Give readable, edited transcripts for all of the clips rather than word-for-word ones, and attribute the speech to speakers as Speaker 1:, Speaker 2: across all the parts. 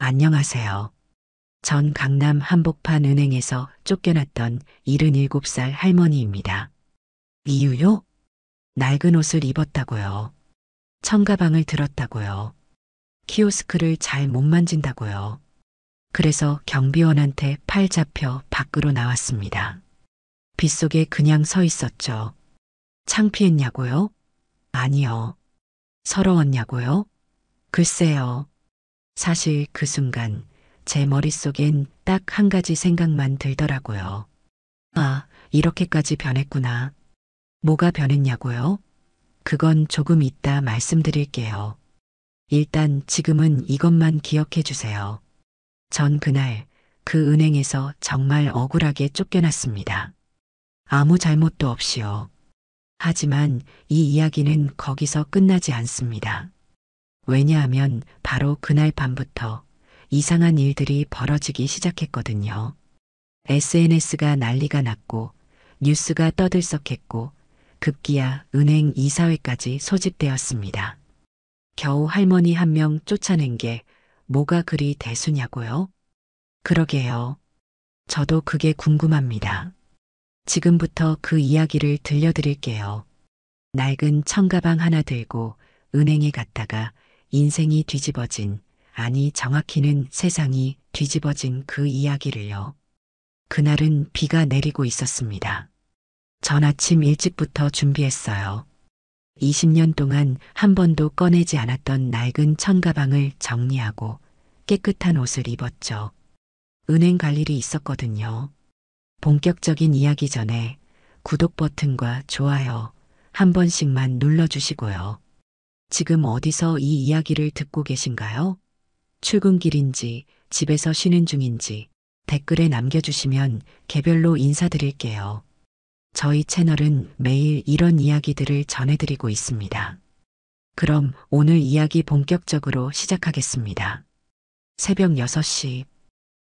Speaker 1: 안녕하세요. 전 강남 한복판 은행에서 쫓겨났던 77살 할머니입니다. 이유요? 낡은 옷을 입었다고요. 청가방을 들었다고요. 키오스크를 잘 못 만진다고요. 그래서 경비원한테 팔 잡혀 밖으로 나왔습니다. 빗속에 그냥 서 있었죠. 창피했냐고요? 아니요. 서러웠냐고요? 글쎄요. 사실 그 순간 제 머릿속엔 딱 한 가지 생각만 들더라고요. 아, 이렇게까지 변했구나. 뭐가 변했냐고요? 그건 조금 이따 말씀드릴게요. 일단 지금은 이것만 기억해 주세요. 전 그날 그 은행에서 정말 억울하게 쫓겨났습니다. 아무 잘못도 없이요. 하지만 이 이야기는 거기서 끝나지 않습니다. 왜냐하면 바로 그날 밤부터 이상한 일들이 벌어지기 시작했거든요. SNS가 난리가 났고 뉴스가 떠들썩했고 급기야 은행 이사회까지 소집되었습니다. 겨우 할머니 한 명 쫓아낸 게 뭐가 그리 대수냐고요? 그러게요. 저도 그게 궁금합니다. 지금부터 그 이야기를 들려드릴게요. 낡은 청가방 하나 들고 은행에 갔다가 인생이 뒤집어진, 아니 정확히는 세상이 뒤집어진 그 이야기를요. 그날은 비가 내리고 있었습니다. 전 아침 일찍부터 준비했어요. 20년 동안 한 번도 꺼내지 않았던 낡은 천가방을 정리하고 깨끗한 옷을 입었죠. 은행 갈 일이 있었거든요. 본격적인 이야기 전에 구독 버튼과 좋아요 한 번씩만 눌러주시고요. 지금 어디서 이 이야기를 듣고 계신가요? 출근길인지 집에서 쉬는 중인지 댓글에 남겨주시면 개별로 인사드릴게요. 저희 채널은 매일 이런 이야기들을 전해드리고 있습니다. 그럼 오늘 이야기 본격적으로 시작하겠습니다. 새벽 6시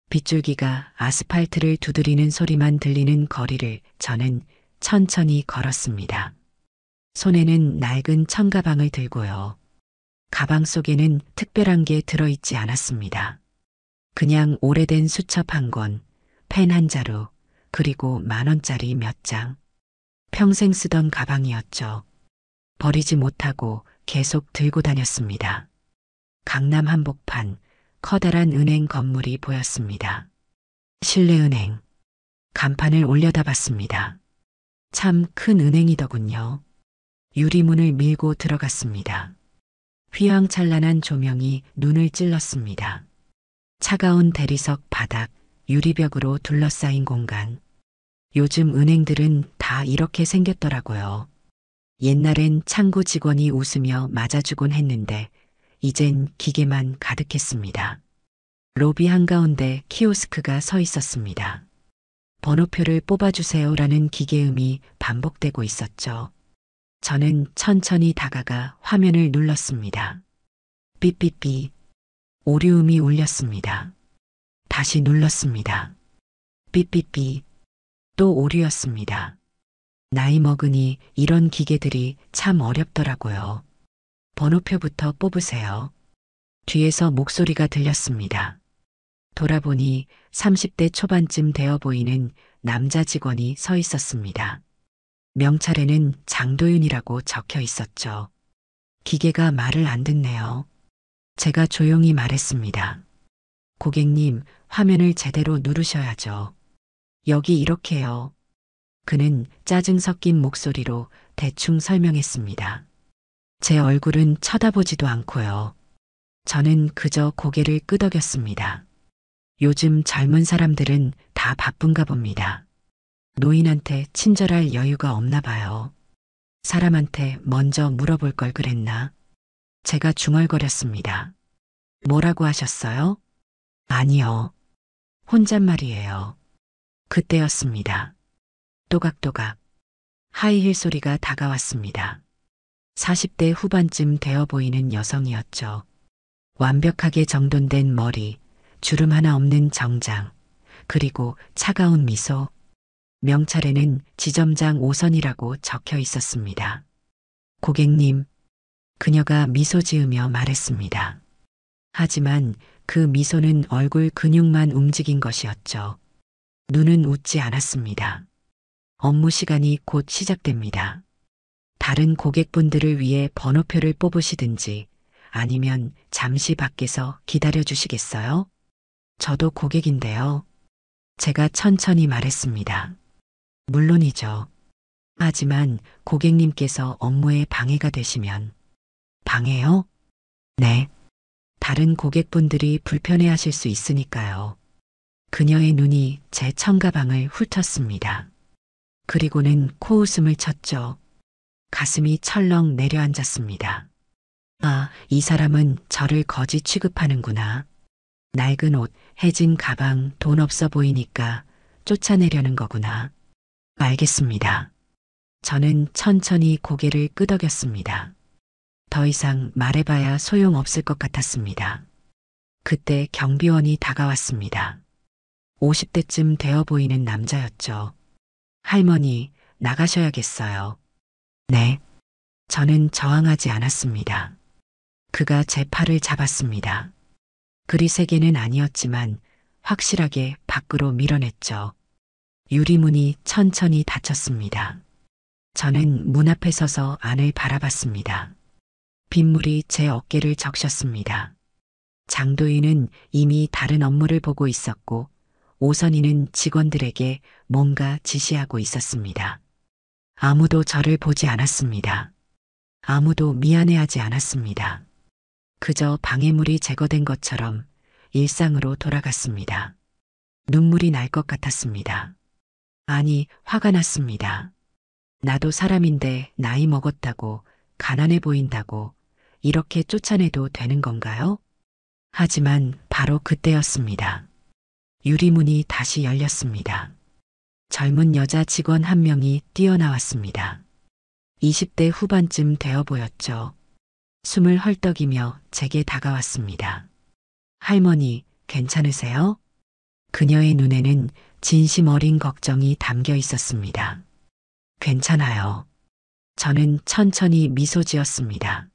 Speaker 1: 빗줄기가 아스팔트를 두드리는 소리만 들리는 거리를 저는 천천히 걸었습니다. 손에는 낡은 청가방을 들고요. 가방 속에는 특별한 게 들어있지 않았습니다. 그냥 오래된 수첩 한 권, 펜 한 자루, 그리고 10,000원짜리 몇 장. 평생 쓰던 가방이었죠. 버리지 못하고 계속 들고 다녔습니다. 강남 한복판, 커다란 은행 건물이 보였습니다. 실내은행. 간판을 올려다봤습니다. 참 큰 은행이더군요. 유리문을 밀고 들어갔습니다. 휘황찬란한 조명이 눈을 찔렀습니다. 차가운 대리석 바닥, 유리벽으로 둘러싸인 공간. 요즘 은행들은 다 이렇게 생겼더라고요. 옛날엔 창구 직원이 웃으며 맞아주곤 했는데 이젠 기계만 가득했습니다. 로비 한가운데 키오스크가 서 있었습니다. 번호표를 뽑아주세요라는 기계음이 반복되고 있었죠. 저는 천천히 다가가 화면을 눌렀습니다. 삐삐삐. 오류음이 울렸습니다. 다시 눌렀습니다. 삐삐삐. 또 오류였습니다. 나이 먹으니 이런 기계들이 참 어렵더라고요. 번호표부터 뽑으세요. 뒤에서 목소리가 들렸습니다. 돌아보니 30대 초반쯤 되어 보이는 남자 직원이 서 있었습니다. 명찰에는 장도윤이라고 적혀 있었죠. 기계가 말을 안 듣네요. 제가 조용히 말했습니다. 고객님, 화면을 제대로 누르셔야죠. 여기 이렇게요. 그는 짜증 섞인 목소리로 대충 설명했습니다. 제 얼굴은 쳐다보지도 않고요. 저는 그저 고개를 끄덕였습니다. 요즘 젊은 사람들은 다 바쁜가 봅니다. 노인한테 친절할 여유가 없나 봐요. 사람한테 먼저 물어볼 걸 그랬나? 제가 중얼거렸습니다. 뭐라고 하셨어요? 아니요. 혼잣말이에요. 그때였습니다. 또각또각. 하이힐 소리가 다가왔습니다. 40대 후반쯤 되어 보이는 여성이었죠. 완벽하게 정돈된 머리, 주름 하나 없는 정장, 그리고 차가운 미소. 명찰에는 지점장 오선이라고 적혀 있었습니다. 고객님, 그녀가 미소 지으며 말했습니다. 하지만 그 미소는 얼굴 근육만 움직인 것이었죠. 눈은 웃지 않았습니다. 업무 시간이 곧 시작됩니다. 다른 고객분들을 위해 번호표를 뽑으시든지 아니면 잠시 밖에서 기다려 주시겠어요? 저도 고객인데요. 제가 천천히 말했습니다. 물론이죠. 하지만 고객님께서 업무에 방해가 되시면. 방해요? 네. 다른 고객분들이 불편해하실 수 있으니까요. 그녀의 눈이 제 청가방을 훑었습니다. 그리고는 코웃음을 쳤죠. 가슴이 철렁 내려앉았습니다. 아, 이 사람은 저를 거지 취급하는구나. 낡은 옷, 해진 가방, 돈 없어 보이니까 쫓아내려는 거구나. 알겠습니다. 저는 천천히 고개를 끄덕였습니다. 더 이상 말해봐야 소용없을 것 같았습니다. 그때 경비원이 다가왔습니다. 50대쯤 되어 보이는 남자였죠. 할머니, 나가셔야겠어요. 네. 저는 저항하지 않았습니다. 그가 제 팔을 잡았습니다. 그리 세게는 아니었지만 확실하게 밖으로 밀어냈죠. 유리문이 천천히 닫혔습니다. 저는 문 앞에 서서 안을 바라봤습니다. 빗물이 제 어깨를 적셨습니다. 장도인은 이미 다른 업무를 보고 있었고 오선이는 직원들에게 뭔가 지시하고 있었습니다. 아무도 저를 보지 않았습니다. 아무도 미안해하지 않았습니다. 그저 방해물이 제거된 것처럼 일상으로 돌아갔습니다. 눈물이 날 것 같았습니다. 아니, 화가 났습니다. 나도 사람인데 나이 먹었다고, 가난해 보인다고, 이렇게 쫓아내도 되는 건가요? 하지만 바로 그때였습니다. 유리문이 다시 열렸습니다. 젊은 여자 직원 한 명이 뛰어나왔습니다. 20대 후반쯤 되어 보였죠. 숨을 헐떡이며 제게 다가왔습니다. 할머니, 괜찮으세요? 그녀의 눈에는 진심 어린 걱정이 담겨 있었습니다. 괜찮아요. 저는 천천히 미소 지었습니다.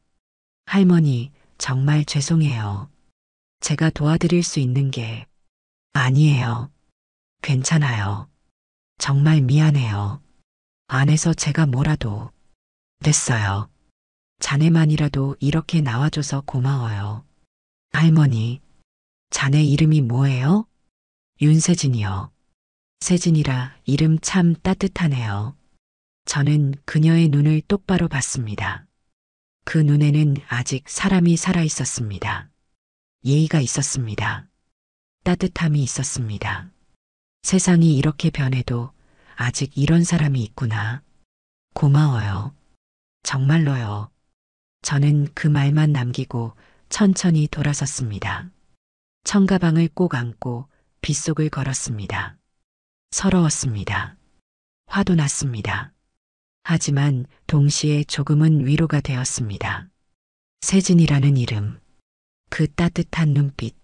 Speaker 1: 할머니, 정말 죄송해요. 제가 도와드릴 수 있는 게 아니에요. 괜찮아요. 정말 미안해요. 안에서 제가 뭐라도 됐어요. 자네만이라도 이렇게 나와줘서 고마워요. 할머니, 자네 이름이 뭐예요? 윤세진이요. 세진이라 이름 참 따뜻하네요. 저는 그녀의 눈을 똑바로 봤습니다. 그 눈에는 아직 사람이 살아 있었습니다. 예의가 있었습니다. 따뜻함이 있었습니다. 세상이 이렇게 변해도 아직 이런 사람이 있구나. 고마워요. 정말로요. 저는 그 말만 남기고 천천히 돌아섰습니다. 청가방을 꼭 안고 빗속을 걸었습니다. 서러웠습니다. 화도 났습니다. 하지만 동시에 조금은 위로가 되었습니다. 세진이라는 이름, 그 따뜻한 눈빛,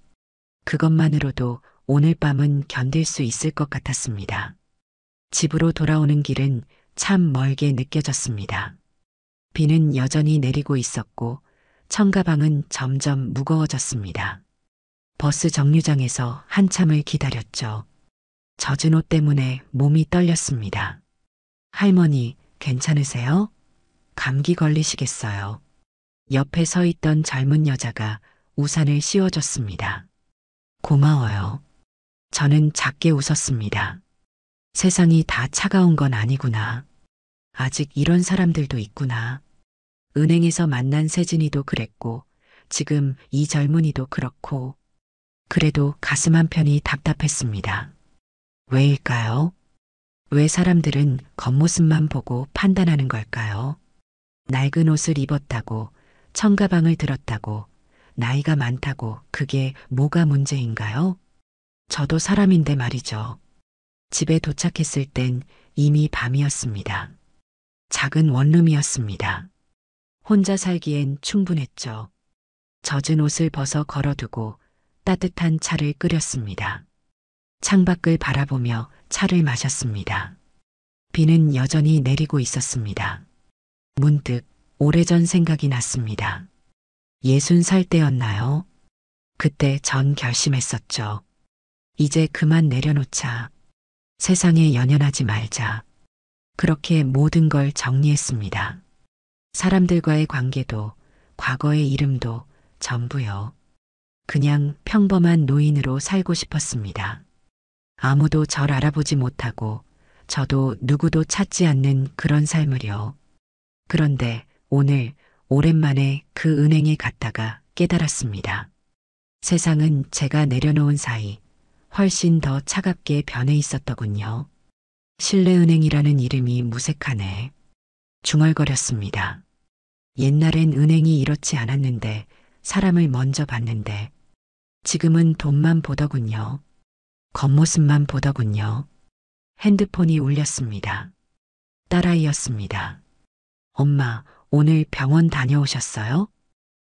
Speaker 1: 그것만으로도 오늘 밤은 견딜 수 있을 것 같았습니다. 집으로 돌아오는 길은 참 멀게 느껴졌습니다. 비는 여전히 내리고 있었고 청가방은 점점 무거워졌습니다. 버스 정류장에서 한참을 기다렸죠. 젖은 옷 때문에 몸이 떨렸습니다. 할머니, 괜찮으세요? 감기 걸리시겠어요. 옆에 서 있던 젊은 여자가 우산을 씌워줬습니다. 고마워요. 저는 작게 웃었습니다. 세상이 다 차가운 건 아니구나. 아직 이런 사람들도 있구나. 은행에서 만난 세진이도 그랬고, 지금 이 젊은이도 그렇고, 그래도 가슴 한편이 답답했습니다. 왜일까요? 왜 사람들은 겉모습만 보고 판단하는 걸까요? 낡은 옷을 입었다고, 청가방을 들었다고, 나이가 많다고 그게 뭐가 문제인가요? 저도 사람인데 말이죠. 집에 도착했을 땐 이미 밤이었습니다. 작은 원룸이었습니다. 혼자 살기엔 충분했죠. 젖은 옷을 벗어 걸어두고 따뜻한 차를 끓였습니다. 창밖을 바라보며 차를 마셨습니다. 비는 여전히 내리고 있었습니다. 문득 오래전 생각이 났습니다. 60살 때였나요? 그때 전 결심했었죠. 이제 그만 내려놓자. 세상에 연연하지 말자. 그렇게 모든 걸 정리했습니다. 사람들과의 관계도, 과거의 이름도 전부요. 그냥 평범한 노인으로 살고 싶었습니다. 아무도 절 알아보지 못하고 저도 누구도 찾지 않는 그런 삶을요. 그런데 오늘 오랜만에 그 은행에 갔다가 깨달았습니다. 세상은 제가 내려놓은 사이 훨씬 더 차갑게 변해 있었더군요. 신뢰은행이라는 이름이 무색하네. 중얼거렸습니다. 옛날엔 은행이 이렇지 않았는데 사람을 먼저 봤는데 지금은 돈만 보더군요. 겉모습만 보더군요. 핸드폰이 울렸습니다. 딸아이였습니다. 엄마, 오늘 병원 다녀오셨어요?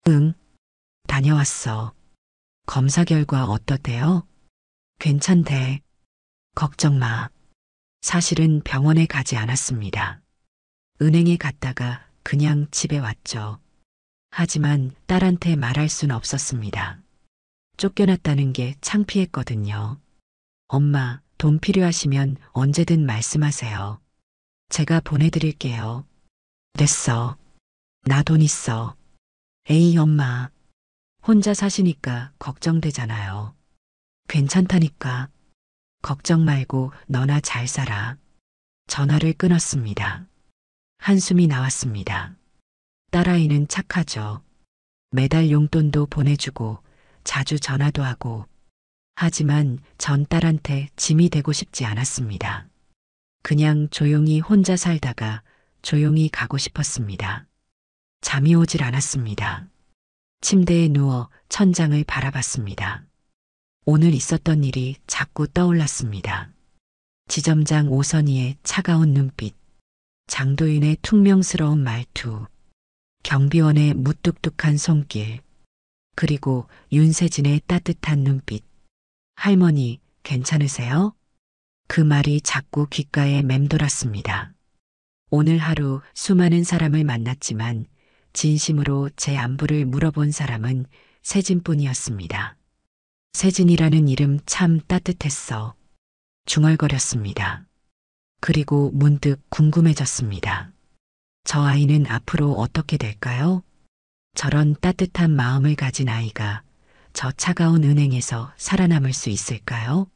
Speaker 1: 응, 다녀왔어. 검사 결과 어떻대요? 괜찮대. 걱정 마. 사실은 병원에 가지 않았습니다. 은행에 갔다가 그냥 집에 왔죠. 하지만 딸한테 말할 순 없었습니다. 쫓겨났다는 게 창피했거든요. 엄마, 돈 필요하시면 언제든 말씀하세요. 제가 보내드릴게요. 됐어. 나 돈 있어. 에이, 엄마. 혼자 사시니까 걱정되잖아요. 괜찮다니까. 걱정 말고 너나 잘 살아. 전화를 끊었습니다. 한숨이 나왔습니다. 딸아이는 착하죠. 매달 용돈도 보내주고 자주 전화도 하고 하지만 전 딸한테 짐이 되고 싶지 않았습니다. 그냥 조용히 혼자 살다가 조용히 가고 싶었습니다. 잠이 오질 않았습니다. 침대에 누워 천장을 바라봤습니다. 오늘 있었던 일이 자꾸 떠올랐습니다. 지점장 오선희의 차가운 눈빛, 장도윤의 퉁명스러운 말투, 경비원의 무뚝뚝한 손길, 그리고 윤세진의 따뜻한 눈빛. 할머니, 괜찮으세요? 그 말이 자꾸 귓가에 맴돌았습니다. 오늘 하루 수많은 사람을 만났지만 진심으로 제 안부를 물어본 사람은 세진뿐이었습니다. 세진이라는 이름 참 따뜻했어. 중얼거렸습니다. 그리고 문득 궁금해졌습니다. 저 아이는 앞으로 어떻게 될까요? 저런 따뜻한 마음을 가진 아이가 저 차가운 은행에서 살아남을 수 있을까요?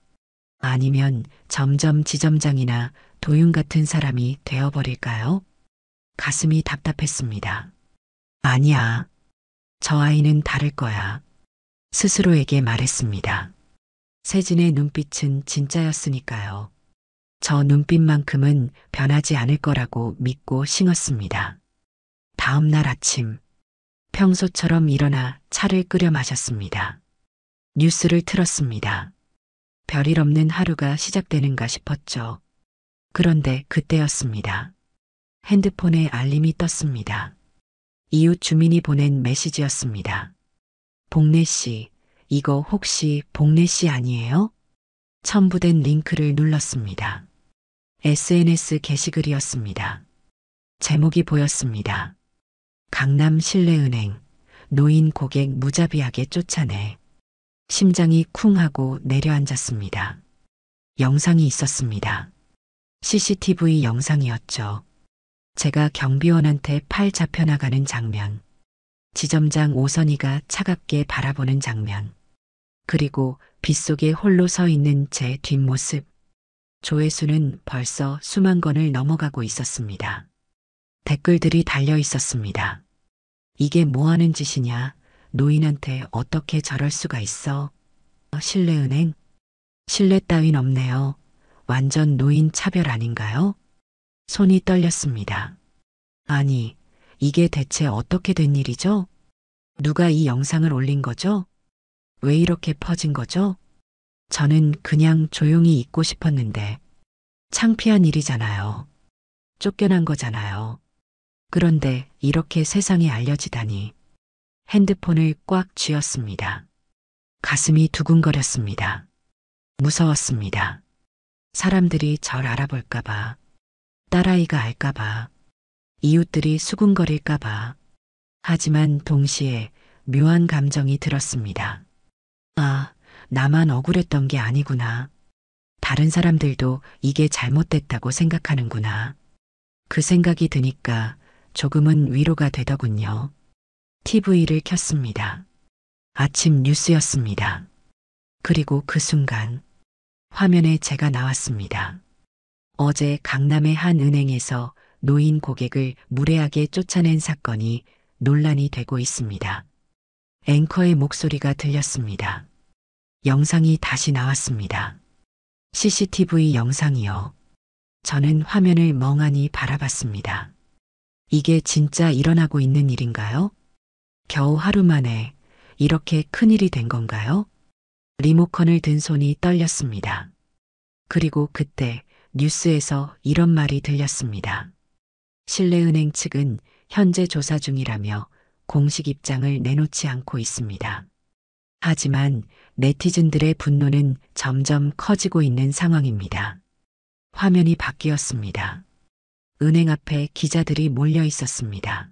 Speaker 1: 아니면 점점 지점장이나 도윤 같은 사람이 되어버릴까요? 가슴이 답답했습니다. 아니야. 저 아이는 다를 거야. 스스로에게 말했습니다. 세진의 눈빛은 진짜였으니까요. 저 눈빛만큼은 변하지 않을 거라고 믿고 싱었습니다. 다음 날 아침, 평소처럼 일어나 차를 끓여 마셨습니다. 뉴스를 틀었습니다. 별일 없는 하루가 시작되는가 싶었죠. 그런데 그때였습니다. 핸드폰에 알림이 떴습니다. 이웃 주민이 보낸 메시지였습니다. 복래 씨, 이거 혹시 복래 씨 아니에요? 첨부된 링크를 눌렀습니다. SNS 게시글이었습니다. 제목이 보였습니다. 강남 신뢰은행, 노인 고객 무자비하게 쫓아내. 심장이 쿵 하고 내려앉았습니다. 영상이 있었습니다. CCTV 영상이었죠. 제가 경비원한테 팔 잡혀나가는 장면. 지점장 오선희가 차갑게 바라보는 장면. 그리고 빗속에 홀로 서 있는 제 뒷모습. 조회수는 벌써 수만 건을 넘어가고 있었습니다. 댓글들이 달려 있었습니다. 이게 뭐 하는 짓이냐? 노인한테 어떻게 저럴 수가 있어? 신뢰은행? 신뢰 따윈 없네요. 완전 노인 차별 아닌가요? 손이 떨렸습니다. 아니, 이게 대체 어떻게 된 일이죠? 누가 이 영상을 올린 거죠? 왜 이렇게 퍼진 거죠? 저는 그냥 조용히 있고 싶었는데 창피한 일이잖아요. 쫓겨난 거잖아요. 그런데 이렇게 세상에 알려지다니 핸드폰을 꽉 쥐었습니다. 가슴이 두근거렸습니다. 무서웠습니다. 사람들이 절 알아볼까봐, 딸아이가 알까봐, 이웃들이 수군거릴까봐. 하지만 동시에 묘한 감정이 들었습니다. 아, 나만 억울했던 게 아니구나. 다른 사람들도 이게 잘못됐다고 생각하는구나. 그 생각이 드니까 조금은 위로가 되더군요. TV를 켰습니다. 아침 뉴스였습니다. 그리고 그 순간 화면에 제가 나왔습니다. 어제 강남의 한 은행에서 노인 고객을 무례하게 쫓아낸 사건이 논란이 되고 있습니다. 앵커의 목소리가 들렸습니다. 영상이 다시 나왔습니다. CCTV 영상이요. 저는 화면을 멍하니 바라봤습니다. 이게 진짜 일어나고 있는 일인가요? 겨우 하루 만에 이렇게 큰일이 된 건가요? 리모컨을 든 손이 떨렸습니다. 그리고 그때 뉴스에서 이런 말이 들렸습니다. 신뢰은행 측은 현재 조사 중이라며 공식 입장을 내놓지 않고 있습니다. 하지만 네티즌들의 분노는 점점 커지고 있는 상황입니다. 화면이 바뀌었습니다. 은행 앞에 기자들이 몰려 있었습니다.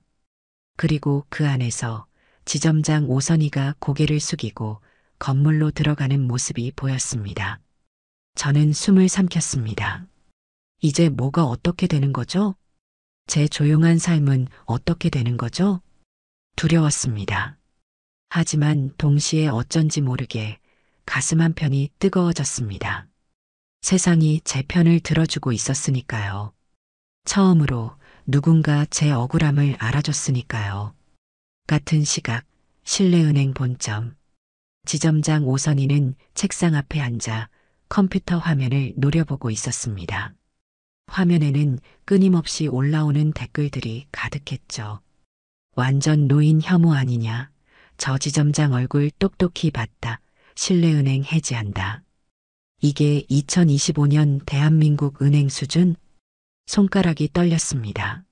Speaker 1: 그리고 그 안에서 지점장 오선희가 고개를 숙이고 건물로 들어가는 모습이 보였습니다. 저는 숨을 삼켰습니다. 이제 뭐가 어떻게 되는 거죠? 제 조용한 삶은 어떻게 되는 거죠? 두려웠습니다. 하지만 동시에 어쩐지 모르게 가슴 한편이 뜨거워졌습니다. 세상이 제 편을 들어주고 있었으니까요. 처음으로 누군가 제 억울함을 알아줬으니까요. 같은 시각, 신뢰은행 본점. 지점장 오선희는 책상 앞에 앉아 컴퓨터 화면을 노려보고 있었습니다. 화면에는 끊임없이 올라오는 댓글들이 가득했죠. 완전 노인 혐오 아니냐. 저 지점장 얼굴 똑똑히 봤다. 신뢰은행 해지한다. 이게 2025년 대한민국 은행 수준? 손가락이 떨렸습니다.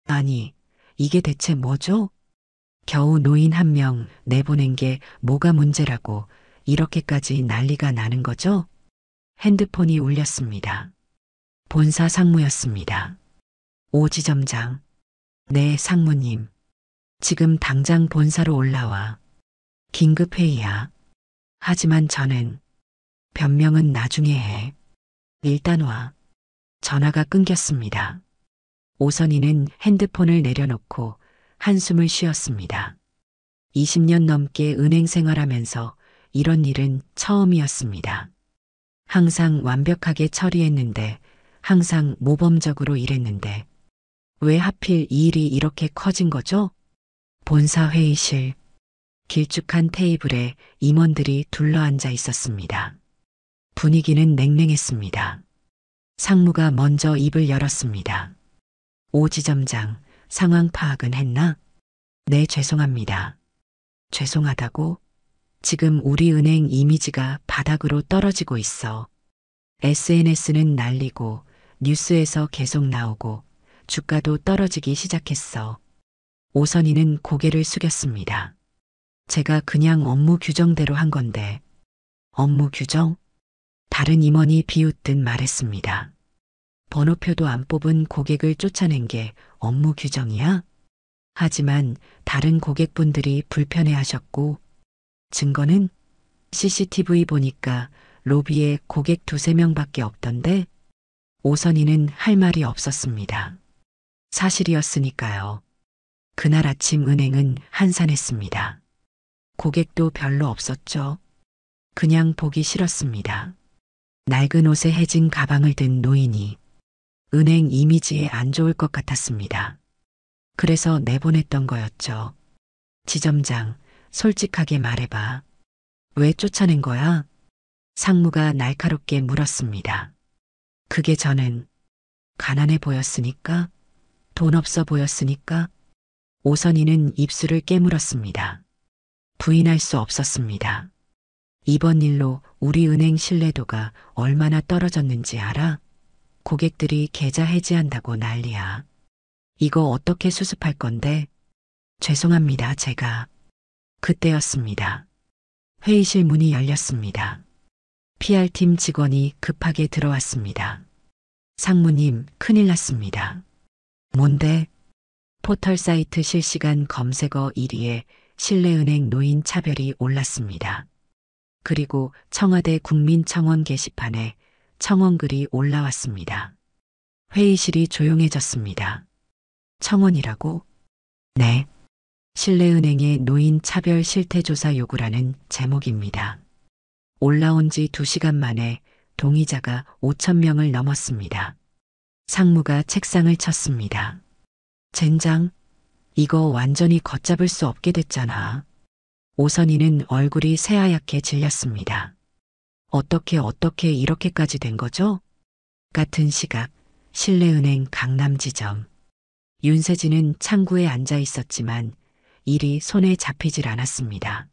Speaker 1: 아니, 이게 대체 뭐죠? 겨우 노인 한 명 내보낸 게 뭐가 문제라고 이렇게까지 난리가 나는 거죠? 핸드폰이 울렸습니다. 본사 상무였습니다. 오 지점장. 네, 상무님. 지금 당장 본사로 올라와. 긴급 회의야. 하지만 저는 변명은 나중에 해. 일단 와. 전화가 끊겼습니다. 오선희는 핸드폰을 내려놓고 한숨을 쉬었습니다. 20년 넘게 은행 생활하면서 이런 일은 처음이었습니다. 항상 완벽하게 처리했는데, 항상 모범적으로 일했는데, 왜 하필 이 일이 이렇게 커진 거죠? 본사 회의실, 길쭉한 테이블에 임원들이 둘러앉아 있었습니다. 분위기는 냉랭했습니다. 상무가 먼저 입을 열었습니다. 오 지점장, 상황 파악은 했나? 네, 죄송합니다. 죄송하다고? 지금 우리 은행 이미지가 바닥으로 떨어지고 있어. SNS는 날리고 뉴스에서 계속 나오고 주가도 떨어지기 시작했어. 오선희는 고개를 숙였습니다. 제가 그냥 업무 규정대로 한 건데. 업무 규정? 다른 임원이 비웃듯 말했습니다. 번호표도 안 뽑은 고객을 쫓아낸 게 업무 규정이야? 하지만 다른 고객분들이 불편해하셨고, 증거는 CCTV 보니까 로비에 고객 두세 명밖에 없던데, 오선희는 할 말이 없었습니다. 사실이었으니까요. 그날 아침 은행은 한산했습니다. 고객도 별로 없었죠. 그냥 보기 싫었습니다. 낡은 옷에 해진 가방을 든 노인이 은행 이미지에 안 좋을 것 같았습니다. 그래서 내보냈던 거였죠. 지점장, 솔직하게 말해봐. 왜 쫓아낸 거야? 상무가 날카롭게 물었습니다. 그게 저는 가난해 보였으니까? 돈 없어 보였으니까? 오선희는 입술을 깨물었습니다. 부인할 수 없었습니다. 이번 일로 우리 은행 신뢰도가 얼마나 떨어졌는지 알아? 고객들이 계좌 해지한다고 난리야. 이거 어떻게 수습할 건데? 죄송합니다, 제가. 그때였습니다. 회의실 문이 열렸습니다. PR팀 직원이 급하게 들어왔습니다. 상무님, 큰일 났습니다. 뭔데? 포털 사이트 실시간 검색어 1위에 신뢰은행 노인 차별이 올랐습니다. 그리고 청와대 국민청원 게시판에 청원글이 올라왔습니다. 회의실이 조용해졌습니다. 청원이라고? 네. 신뢰은행의 노인 차별 실태조사 요구라는 제목입니다. 올라온 지 2시간 만에 동의자가 5천 명을 넘었습니다. 상무가 책상을 쳤습니다. 젠장, 이거 완전히 걷잡을 수 없게 됐잖아. 오선희는 얼굴이 새하얗게 질렸습니다. 어떻게 이렇게까지 된 거죠? 같은 시각, 신뢰은행 강남지점. 윤세진은 창구에 앉아 있었지만 일이 손에 잡히질 않았습니다.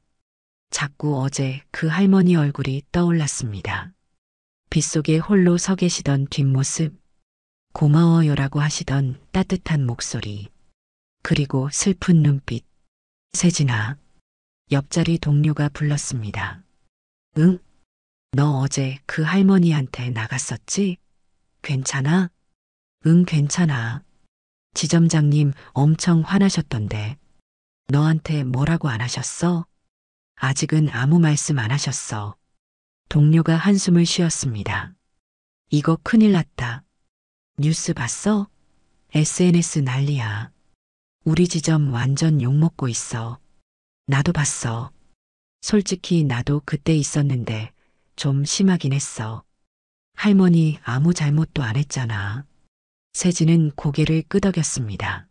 Speaker 1: 자꾸 어제 그 할머니 얼굴이 떠올랐습니다. 빗속에 홀로 서 계시던 뒷모습, 고마워요라고 하시던 따뜻한 목소리, 그리고 슬픈 눈빛. 세진아, 옆자리 동료가 불렀습니다. 응? 너 어제 그 할머니한테 나갔었지? 괜찮아? 응, 괜찮아. 지점장님 엄청 화나셨던데. 너한테 뭐라고 안 하셨어? 아직은 아무 말씀 안 하셨어. 동료가 한숨을 쉬었습니다. 이거 큰일 났다. 뉴스 봤어? SNS 난리야. 우리 지점 완전 욕먹고 있어. 나도 봤어. 솔직히 나도 그때 있었는데 좀 심하긴 했어. 할머니 아무 잘못도 안 했잖아. 세진은 고개를 끄덕였습니다.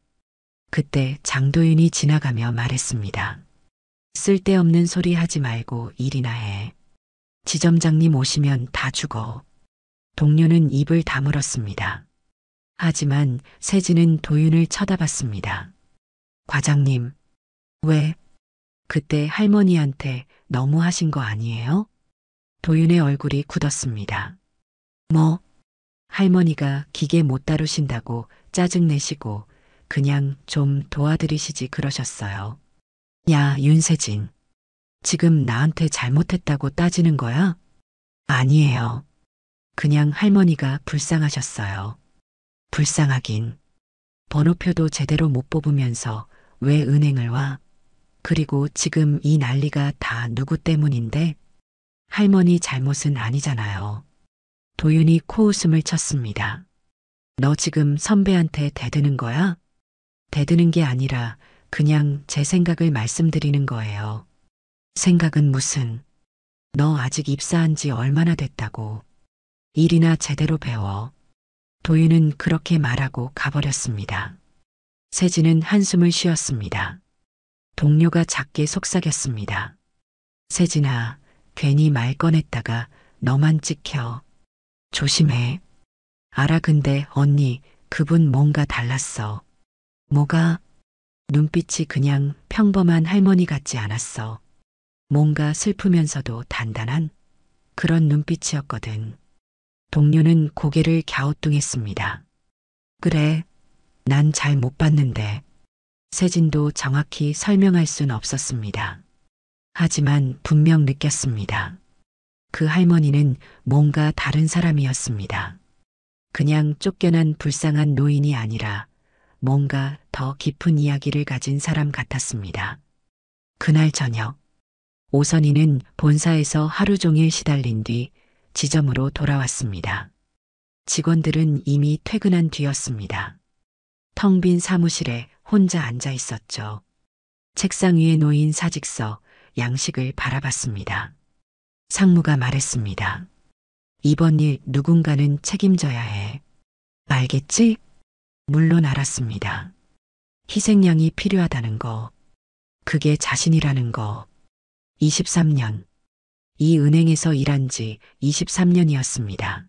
Speaker 1: 그때 장도윤이 지나가며 말했습니다. 쓸데없는 소리 하지 말고 일이나 해. 지점장님 오시면 다 죽어. 동료는 입을 다물었습니다. 하지만 세진은 도윤을 쳐다봤습니다. 과장님, 왜? 그때 할머니한테 너무 하신 거 아니에요? 도윤의 얼굴이 굳었습니다. 뭐? 할머니가 기계 못 다루신다고 짜증내시고 그냥 좀 도와드리시지 그러셨어요. 야, 윤세진. 지금 나한테 잘못했다고 따지는 거야? 아니에요. 그냥 할머니가 불쌍하셨어요. 불쌍하긴. 번호표도 제대로 못 뽑으면서 왜 은행을 와? 그리고 지금 이 난리가 다 누구 때문인데? 할머니 잘못은 아니잖아요. 도윤이 코웃음을 쳤습니다. 너 지금 선배한테 대드는 거야? 대드는 게 아니라 그냥 제 생각을 말씀드리는 거예요. 생각은 무슨? 너 아직 입사한 지 얼마나 됐다고. 일이나 제대로 배워. 도윤은 그렇게 말하고 가버렸습니다. 세진은 한숨을 쉬었습니다. 동료가 작게 속삭였습니다. 세진아, 괜히 말 꺼냈다가 너만 찍혀. 조심해. 알아, 근데 언니, 그분 뭔가 달랐어. 뭐가? 눈빛이 그냥 평범한 할머니 같지 않았어. 뭔가 슬프면서도 단단한 그런 눈빛이었거든. 동료는 고개를 갸우뚱했습니다. 그래, 난 잘 못 봤는데. 세진도 정확히 설명할 순 없었습니다. 하지만 분명 느꼈습니다. 그 할머니는 뭔가 다른 사람이었습니다. 그냥 쫓겨난 불쌍한 노인이 아니라 뭔가 더 깊은 이야기를 가진 사람 같았습니다. 그날 저녁, 오선희는 본사에서 하루 종일 시달린 뒤 지점으로 돌아왔습니다. 직원들은 이미 퇴근한 뒤였습니다. 텅 빈 사무실에 혼자 앉아 있었죠. 책상 위에 놓인 사직서, 양식을 바라봤습니다. 상무가 말했습니다. 이번 일 누군가는 책임져야 해. 알겠지? 물론 알았습니다. 희생양이 필요하다는 거. 그게 자신이라는 거. 23년. 이 은행에서 일한 지 23년이었습니다.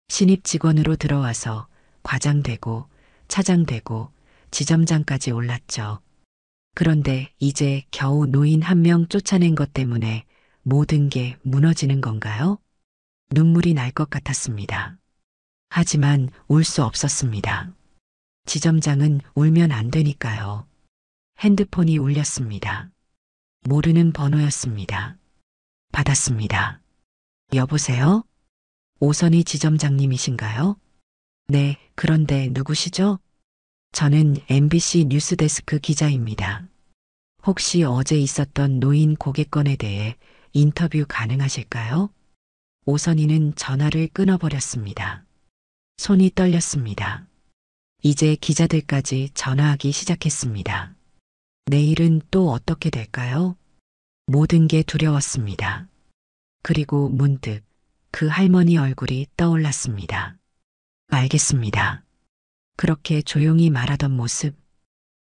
Speaker 1: 신입 직원으로 들어와서 과장되고 차장되고 지점장까지 올랐죠. 그런데 이제 겨우 노인 한 명 쫓아낸 것 때문에 모든 게 무너지는 건가요? 눈물이 날 것 같았습니다. 하지만 울 수 없었습니다. 지점장은 울면 안 되니까요. 핸드폰이 울렸습니다. 모르는 번호였습니다. 받았습니다. 여보세요? 오선희 지점장님이신가요? 네, 그런데 누구시죠? 저는 MBC 뉴스데스크 기자입니다. 혹시 어제 있었던 노인 고객 건에 대해 인터뷰 가능하실까요? 오선희는 전화를 끊어버렸습니다. 손이 떨렸습니다. 이제 기자들까지 전화하기 시작했습니다. 내일은 또 어떻게 될까요? 모든 게 두려웠습니다. 그리고 문득 그 할머니 얼굴이 떠올랐습니다. 알겠습니다. 그렇게 조용히 말하던 모습,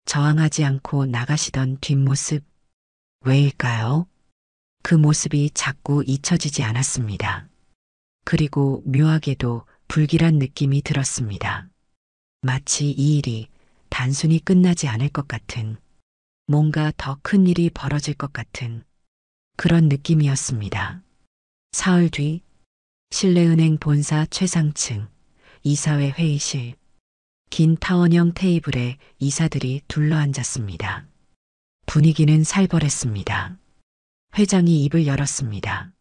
Speaker 1: 저항하지 않고 나가시던 뒷모습, 왜일까요? 그 모습이 자꾸 잊혀지지 않았습니다. 그리고 묘하게도 불길한 느낌이 들었습니다. 마치 이 일이 단순히 끝나지 않을 것 같은, 뭔가 더 큰 일이 벌어질 것 같은 그런 느낌이었습니다. 사흘 뒤 신뢰은행 본사 최상층 이사회 회의실, 긴 타원형 테이블에 이사들이 둘러앉았습니다. 분위기는 살벌했습니다. 회장이 입을 열었습니다.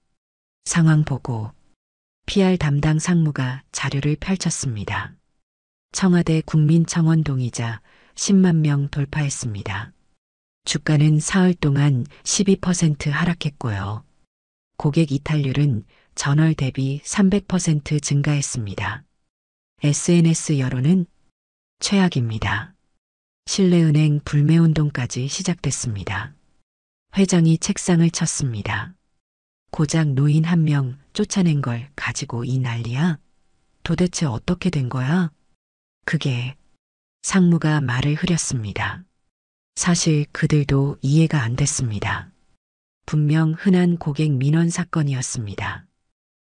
Speaker 1: 상황 보고 PR 담당 상무가 자료를 펼쳤습니다. 청와대 국민청원 동의자 10만 명 돌파했습니다. 주가는 사흘 동안 12% 하락했고요. 고객 이탈률은 전월 대비 300% 증가했습니다. SNS 여론은 최악입니다. 신뢰은행 불매운동까지 시작됐습니다. 회장이 책상을 쳤습니다. 고작 노인 한 명 쫓아낸 걸 가지고 이 난리야? 도대체 어떻게 된 거야? 그게 상무가 말을 흐렸습니다. 사실 그들도 이해가 안 됐습니다. 분명 흔한 고객 민원 사건이었습니다.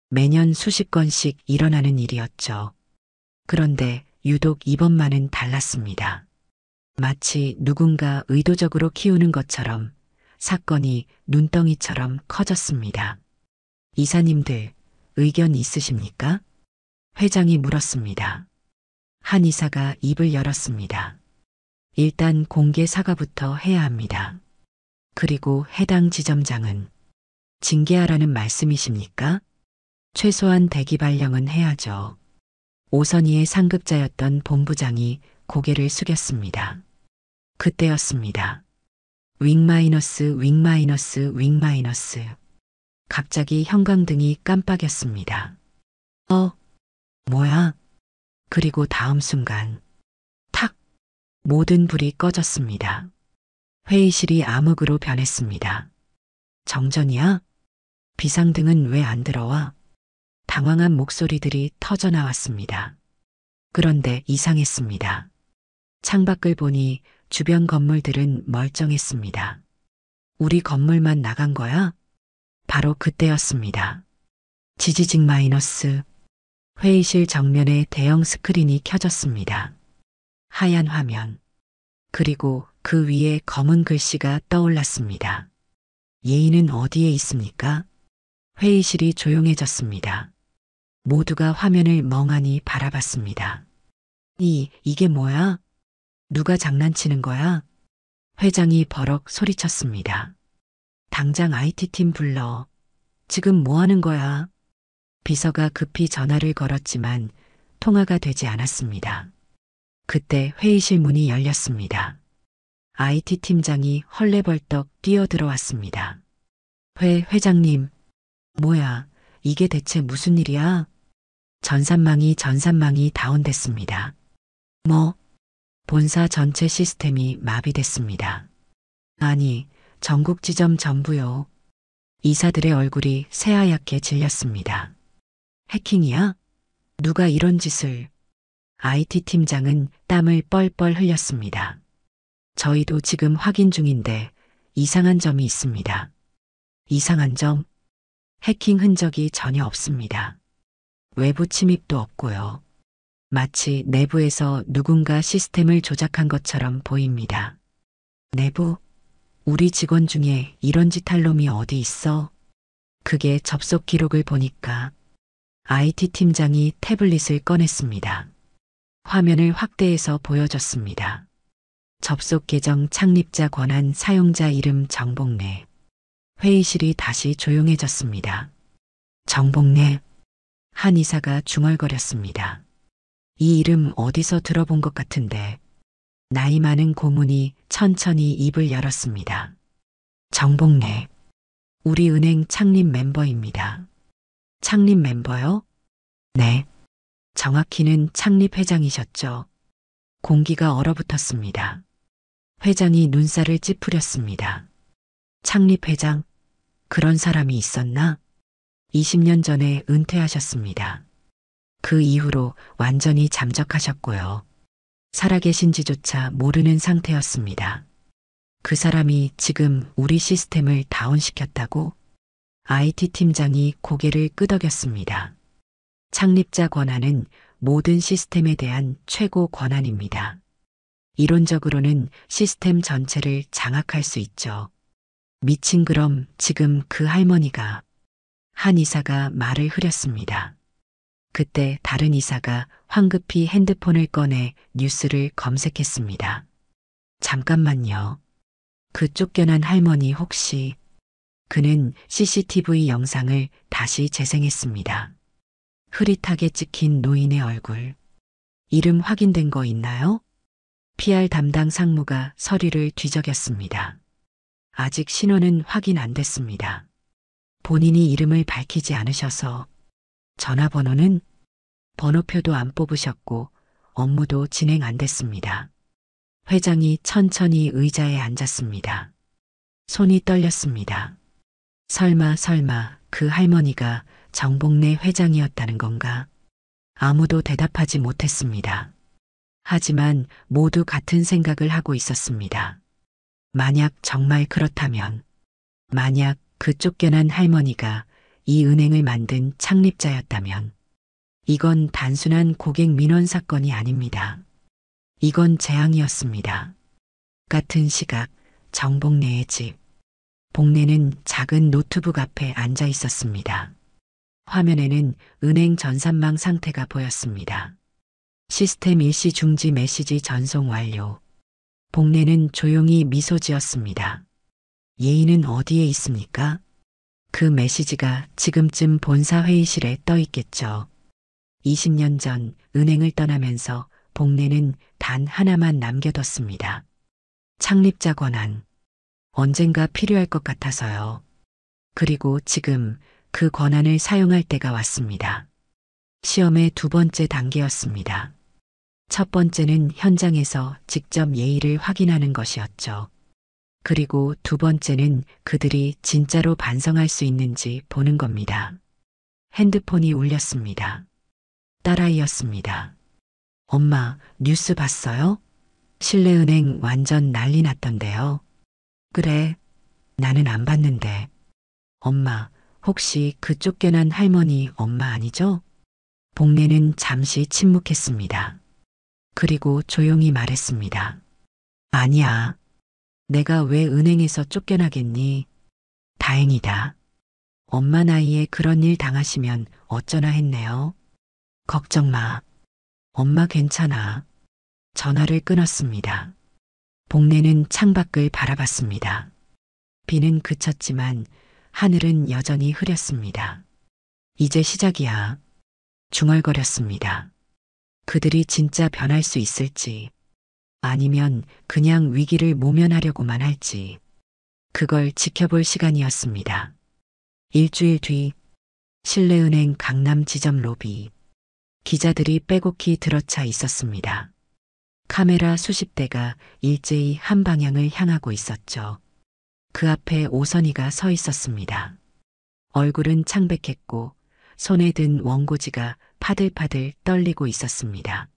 Speaker 1: 매년 수십 건씩 일어나는 일이었죠. 그런데 유독 이번만은 달랐습니다. 마치 누군가 의도적으로 키우는 것처럼 사건이 눈덩이처럼 커졌습니다. 이사님들, 의견 있으십니까? 회장이 물었습니다. 한 이사가 입을 열었습니다. 일단 공개 사과부터 해야 합니다. 그리고 해당 지점장은 징계하라는 말씀이십니까? 최소한 대기 발령은 해야죠. 오선희의 상급자였던 본부장이 고개를 숙였습니다. 그때였습니다. 윙 마이너스. 갑자기 형광등이 깜빡였습니다. 뭐야? 그리고 다음 순간 탁! 모든 불이 꺼졌습니다. 회의실이 암흑으로 변했습니다. 정전이야? 비상등은 왜 안 들어와? 당황한 목소리들이 터져 나왔습니다. 그런데 이상했습니다. 창밖을 보니 주변 건물들은 멀쩡했습니다. 우리 건물만 나간 거야? 바로 그때였습니다. 지지직 마이너스. 회의실 정면에 대형 스크린이 켜졌습니다. 하얀 화면. 그리고 그 위에 검은 글씨가 떠올랐습니다. 예의는 어디에 있습니까? 회의실이 조용해졌습니다. 모두가 화면을 멍하니 바라봤습니다. 이게 뭐야? 누가 장난치는 거야? 회장이 버럭 소리쳤습니다. 당장 IT팀 불러. 지금 뭐 하는 거야? 비서가 급히 전화를 걸었지만 통화가 되지 않았습니다. 그때 회의실 문이 열렸습니다. IT팀장이 헐레벌떡 뛰어들어왔습니다. 회장님, 뭐야, 이게 대체 무슨 일이야? 전산망이 다운됐습니다. 본사 전체 시스템이 마비됐습니다. 아니, 전국 지점 전부요. 이사들의 얼굴이 새하얗게 질렸습니다. 해킹이야? 누가 이런 짓을? IT팀장은 땀을 뻘뻘 흘렸습니다. 저희도 지금 확인 중인데 이상한 점이 있습니다. 이상한 점? 해킹 흔적이 전혀 없습니다. 외부 침입도 없고요. 마치 내부에서 누군가 시스템을 조작한 것처럼 보입니다. 내부? 우리 직원 중에 이런 짓 할 놈이 어디 있어? 그게 접속 기록을 보니까 IT팀장이 태블릿을 꺼냈습니다. 화면을 확대해서 보여줬습니다. 접속 계정 창립자 권한 사용자 이름 정복래. 회의실이 다시 조용해졌습니다. 정복래. 한 이사가 중얼거렸습니다. 이 이름 어디서 들어본 것 같은데. 나이 많은 고문이 천천히 입을 열었습니다. 정복래. 우리 은행 창립 멤버입니다. 창립 멤버요? 네. 정확히는 창립 회장이셨죠. 공기가 얼어붙었습니다. 회장이 눈살을 찌푸렸습니다. 창립 회장? 그런 사람이 있었나? 20년 전에 은퇴하셨습니다. 그 이후로 완전히 잠적하셨고요. 살아계신지조차 모르는 상태였습니다. 그 사람이 지금 우리 시스템을 다운시켰다고? IT 팀장이 고개를 끄덕였습니다. 창립자 권한은 모든 시스템에 대한 최고 권한입니다. 이론적으로는 시스템 전체를 장악할 수 있죠. 미친 그럼 지금 그 할머니가 한 이사가 말을 흐렸습니다. 그때 다른 이사가 황급히 핸드폰을 꺼내 뉴스를 검색했습니다. 잠깐만요. 그 쫓겨난 할머니 혹시 그는 CCTV 영상을 다시 재생했습니다. 흐릿하게 찍힌 노인의 얼굴. 이름 확인된 거 있나요? PR 담당 상무가 서류를 뒤적였습니다. 아직 신원은 확인 안 됐습니다. 본인이 이름을 밝히지 않으셔서 전화번호는 번호표도 안 뽑으셨고 업무도 진행 안 됐습니다. 회장이 천천히 의자에 앉았습니다. 손이 떨렸습니다. 설마 그 할머니가 정복래 회장이었다는 건가? 아무도 대답하지 못했습니다. 하지만 모두 같은 생각을 하고 있었습니다. 만약 정말 그렇다면, 만약 그 쫓겨난 할머니가 이 은행을 만든 창립자였다면, 이건 단순한 고객 민원 사건이 아닙니다. 이건 재앙이었습니다. 같은 시각 정복래의 집. 복래는 작은 노트북 앞에 앉아 있었습니다. 화면에는 은행 전산망 상태가 보였습니다. 시스템 일시 중지 메시지 전송 완료. 복래는 조용히 미소 지었습니다. 예인은 어디에 있습니까? 그 메시지가 지금쯤 본사 회의실에 떠 있겠죠. 20년 전 은행을 떠나면서 복래는 단 하나만 남겨뒀습니다. 창립자 권한. 언젠가 필요할 것 같아서요. 그리고 지금 그 권한을 사용할 때가 왔습니다. 시험의 두 번째 단계였습니다. 첫 번째는 현장에서 직접 예의를 확인하는 것이었죠. 그리고 두 번째는 그들이 진짜로 반성할 수 있는지 보는 겁니다. 핸드폰이 울렸습니다. 딸아이였습니다. 엄마, 뉴스 봤어요? 신뢰은행 완전 난리 났던데요. 그래, 나는 안 봤는데. 엄마, 혹시 그 쫓겨난 할머니 엄마 아니죠? 복래는 잠시 침묵했습니다. 그리고 조용히 말했습니다. 아니야. 내가 왜 은행에서 쫓겨나겠니? 다행이다. 엄마 나이에 그런 일 당하시면 어쩌나 했네요. 걱정 마. 엄마 괜찮아. 전화를 끊었습니다. 복래는 창밖을 바라봤습니다. 비는 그쳤지만 하늘은 여전히 흐렸습니다. 이제 시작이야. 중얼거렸습니다. 그들이 진짜 변할 수 있을지, 아니면 그냥 위기를 모면하려고만 할지, 그걸 지켜볼 시간이었습니다. 일주일 뒤, 신뢰은행 강남 지점 로비. 기자들이 빼곡히 들어차 있었습니다. 카메라 수십 대가 일제히 한 방향을 향하고 있었죠. 그 앞에 오선희가 서 있었습니다. 얼굴은 창백했고 손에 든 원고지가 파들파들 떨리고 있었습니다.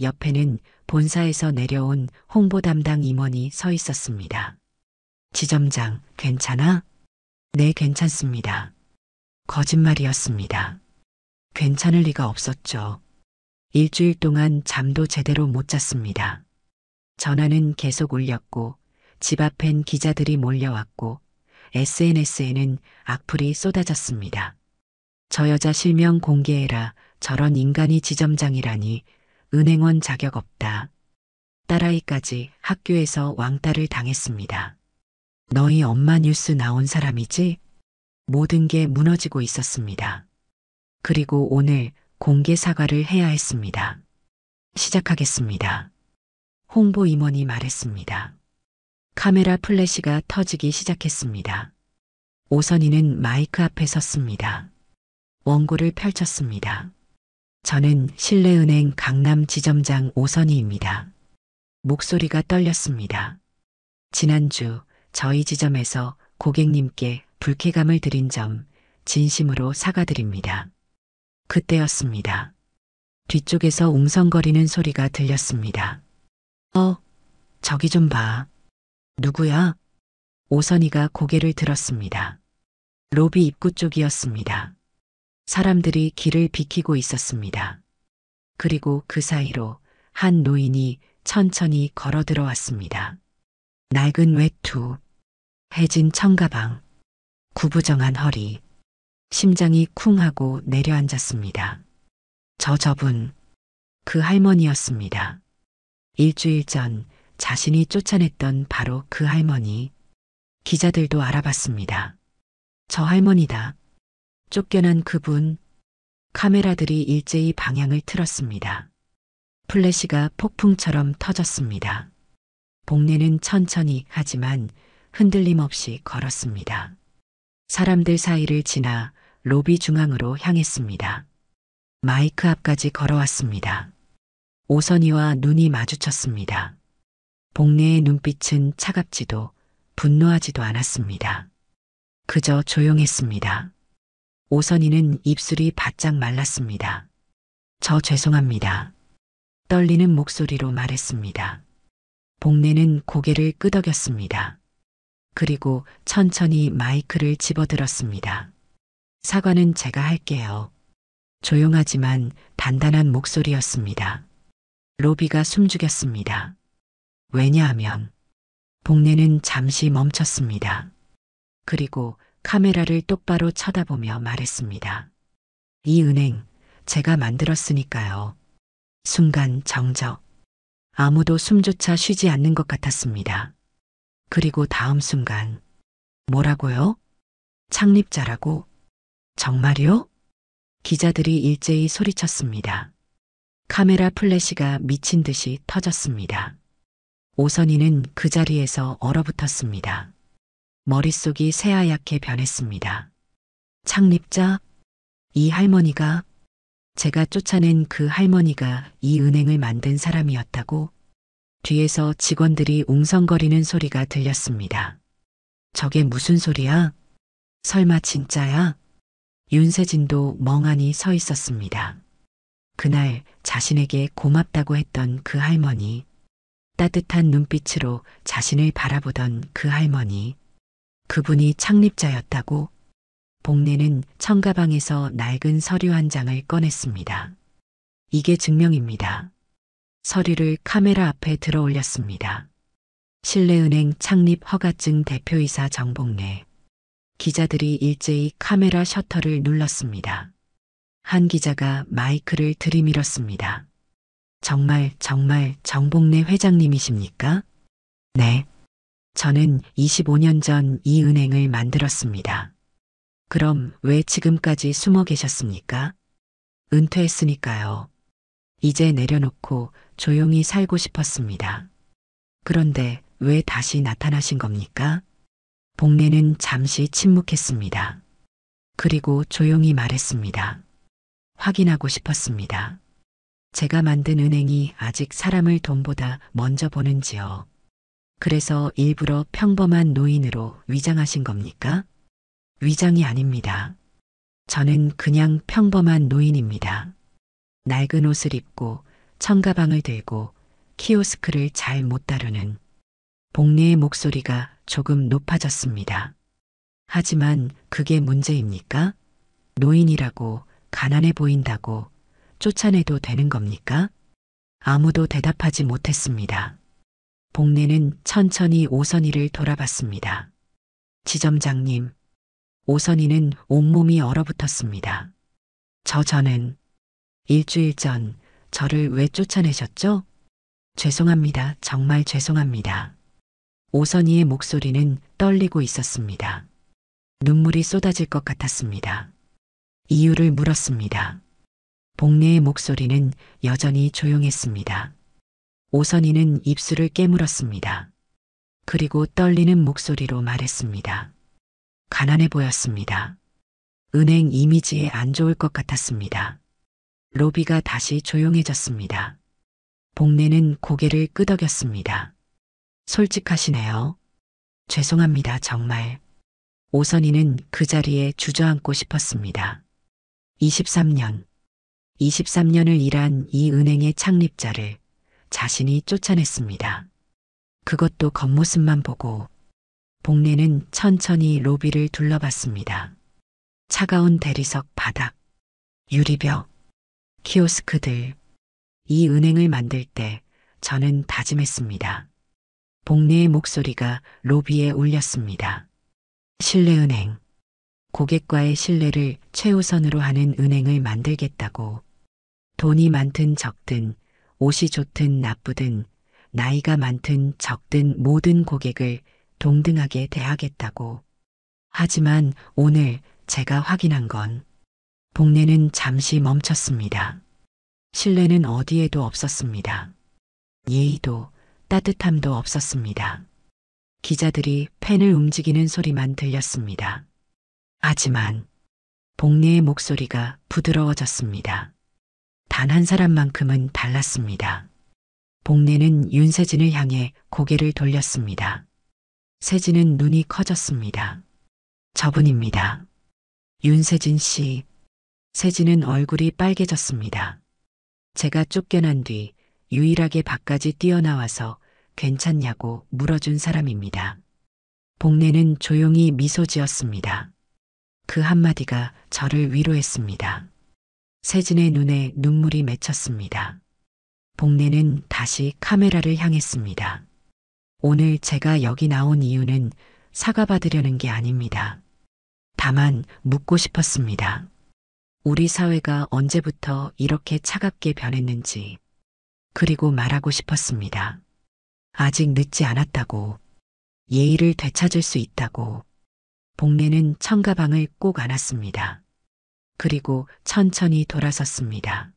Speaker 1: 옆에는 본사에서 내려온 홍보 담당 임원이 서 있었습니다. 지점장, 괜찮아? 네, 괜찮습니다. 거짓말이었습니다. 괜찮을 리가 없었죠. 일주일 동안 잠도 제대로 못 잤습니다. 전화는 계속 울렸고 집 앞엔 기자들이 몰려왔고 SNS에는 악플이 쏟아졌습니다. 저 여자 실명 공개해라. 저런 인간이 지점장이라니. 은행원 자격 없다. 딸아이까지 학교에서 왕따를 당했습니다. 너희 엄마 뉴스 나온 사람이지? 모든 게 무너지고 있었습니다. 그리고 오늘 공개 사과를 해야 했습니다. 시작하겠습니다. 홍보 임원이 말했습니다. 카메라 플래시가 터지기 시작했습니다. 오선희는 마이크 앞에 섰습니다. 원고를 펼쳤습니다. 저는 신뢰은행 강남 지점장 오선희입니다. 목소리가 떨렸습니다. 지난주 저희 지점에서 고객님께 불쾌감을 드린 점 진심으로 사과드립니다. 그때였습니다. 뒤쪽에서 웅성거리는 소리가 들렸습니다. 저기 좀 봐. 누구야? 오선희가 고개를 들었습니다. 로비 입구 쪽이었습니다. 사람들이 길을 비키고 있었습니다. 그리고 그 사이로 한 노인이 천천히 걸어 들어왔습니다. 낡은 외투, 해진 청가방, 구부정한 허리, 심장이 쿵 하고 내려앉았습니다. 저분, 그 할머니였습니다. 일주일 전 자신이 쫓아냈던 바로 그 할머니. 기자들도 알아봤습니다. 저 할머니다. 쫓겨난 그분. 카메라들이 일제히 방향을 틀었습니다. 플래시가 폭풍처럼 터졌습니다. 복례는 천천히 하지만 흔들림 없이 걸었습니다. 사람들 사이를 지나 로비 중앙으로 향했습니다. 마이크 앞까지 걸어왔습니다. 오선희와 눈이 마주쳤습니다. 복례의 눈빛은 차갑지도 분노하지도 않았습니다. 그저 조용했습니다. 오선희는 입술이 바짝 말랐습니다. 저 죄송합니다. 떨리는 목소리로 말했습니다. 복례는 고개를 끄덕였습니다. 그리고 천천히 마이크를 집어들었습니다. 사과는 제가 할게요. 조용하지만 단단한 목소리였습니다. 로비가 숨죽였습니다. 왜냐하면 복례는 잠시 멈췄습니다. 그리고 카메라를 똑바로 쳐다보며 말했습니다. 이 은행 제가 만들었으니까요. 순간 정적. 아무도 숨조차 쉬지 않는 것 같았습니다. 그리고 다음 순간 뭐라고요? 창립자라고? 정말요? 기자들이 일제히 소리쳤습니다. 카메라 플래시가 미친 듯이 터졌습니다. 오선희는 그 자리에서 얼어붙었습니다. 머릿속이 새하얗게 변했습니다. 창립자? 이 할머니가? 제가 쫓아낸 그 할머니가 이 은행을 만든 사람이었다고? 뒤에서 직원들이 웅성거리는 소리가 들렸습니다. 저게 무슨 소리야? 설마 진짜야? 윤세진도 멍하니 서 있었습니다. 그날 자신에게 고맙다고 했던 그 할머니, 따뜻한 눈빛으로 자신을 바라보던 그 할머니, 그분이 창립자였다고? 복례는 청가방에서 낡은 서류 한 장을 꺼냈습니다. 이게 증명입니다. 서류를 카메라 앞에 들어 올렸습니다. 신뢰은행 창립 허가증 대표이사 정복례. 기자들이 일제히 카메라 셔터를 눌렀습니다. 한 기자가 마이크를 들이밀었습니다. 정말 정복례 회장님이십니까? 네. 저는 25년 전 이 은행을 만들었습니다. 그럼 왜 지금까지 숨어 계셨습니까? 은퇴했으니까요. 이제 내려놓고 조용히 살고 싶었습니다. 그런데 왜 다시 나타나신 겁니까? 복례는 잠시 침묵했습니다. 그리고 조용히 말했습니다. 확인하고 싶었습니다. 제가 만든 은행이 아직 사람을 돈보다 먼저 보는지요. 그래서 일부러 평범한 노인으로 위장하신 겁니까? 위장이 아닙니다. 저는 그냥 평범한 노인입니다. 낡은 옷을 입고 청가방을 들고 키오스크를 잘 못 다루는. 복례의 목소리가 조금 높아졌습니다. 하지만 그게 문제입니까? 노인이라고 가난해 보인다고 쫓아내도 되는 겁니까? 아무도 대답하지 못했습니다. 복례는 천천히 오선희를 돌아봤습니다. 지점장님. 오선희는 온몸이 얼어붙었습니다. 저는 일주일 전 저를 왜 쫓아내셨죠? 죄송합니다. 정말 죄송합니다. 오선희의 목소리는 떨리고 있었습니다. 눈물이 쏟아질 것 같았습니다. 이유를 물었습니다. 복례의 목소리는 여전히 조용했습니다. 오선희는 입술을 깨물었습니다. 그리고 떨리는 목소리로 말했습니다. 가난해 보였습니다. 은행 이미지에 안 좋을 것 같았습니다. 로비가 다시 조용해졌습니다. 복내는 고개를 끄덕였습니다. 솔직하시네요. 죄송합니다, 정말. 오선이는 그 자리에 주저앉고 싶었습니다. 23년을 일한 이 은행의 창립자를 자신이 쫓아냈습니다. 그것도 겉모습만 보고 복내는 천천히 로비를 둘러봤습니다. 차가운 대리석 바닥, 유리벽, 키오스크들. 이 은행을 만들 때 저는 다짐했습니다. 복내의 목소리가 로비에 울렸습니다. 신뢰은행. 고객과의 신뢰를 최우선으로 하는 은행을 만들겠다고. 돈이 많든 적든, 옷이 좋든 나쁘든, 나이가 많든 적든 모든 고객을 동등하게 대하겠다고. 하지만 오늘 제가 확인한 건 복내는 잠시 멈췄습니다. 신뢰는 어디에도 없었습니다. 예의도 따뜻함도 없었습니다. 기자들이 펜을 움직이는 소리만 들렸습니다. 하지만 복내의 목소리가 부드러워졌습니다. 단 한 사람만큼은 달랐습니다. 복내는 윤세진을 향해 고개를 돌렸습니다. 세진은 눈이 커졌습니다. 저분입니다. 윤세진 씨. 세진은 얼굴이 빨개졌습니다. 제가 쫓겨난 뒤 유일하게 밖까지 뛰어나와서 괜찮냐고 물어준 사람입니다. 복내는 조용히 미소 지었습니다. 그 한마디가 저를 위로했습니다. 세진의 눈에 눈물이 맺혔습니다. 복내는 다시 카메라를 향했습니다. 오늘 제가 여기 나온 이유는 사과받으려는 게 아닙니다. 다만 묻고 싶었습니다. 우리 사회가 언제부터 이렇게 차갑게 변했는지. 그리고 말하고 싶었습니다. 아직 늦지 않았다고. 예의를 되찾을 수 있다고. 복내는 청가방을 꼭 안았습니다. 그리고 천천히 돌아섰습니다.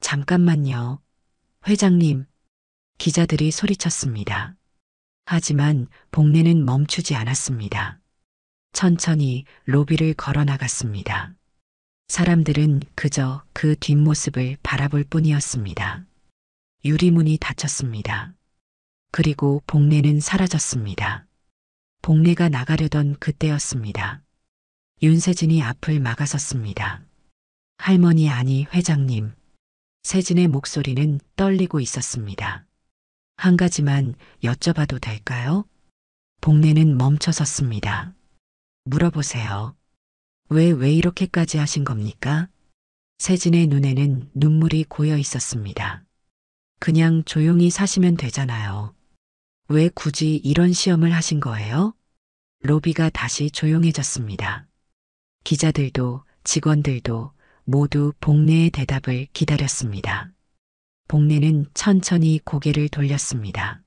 Speaker 1: 잠깐만요. 회장님. 기자들이 소리쳤습니다. 하지만 복내는 멈추지 않았습니다. 천천히 로비를 걸어 나갔습니다. 사람들은 그저 그 뒷모습을 바라볼 뿐이었습니다. 유리문이 닫혔습니다. 그리고 복내는 사라졌습니다. 복내가 나가려던 그때였습니다. 윤세진이 앞을 막아섰습니다. 할머니 아니 회장님. 세진의 목소리는 떨리고 있었습니다. 한 가지만 여쭤봐도 될까요? 복내는 멈춰섰습니다. 물어보세요. 왜 이렇게까지 하신 겁니까? 세진의 눈에는 눈물이 고여 있었습니다. 그냥 조용히 사시면 되잖아요. 왜 굳이 이런 시험을 하신 거예요? 로비가 다시 조용해졌습니다. 기자들도 직원들도 모두 복내의 대답을 기다렸습니다. 복내는 천천히 고개를 돌렸습니다.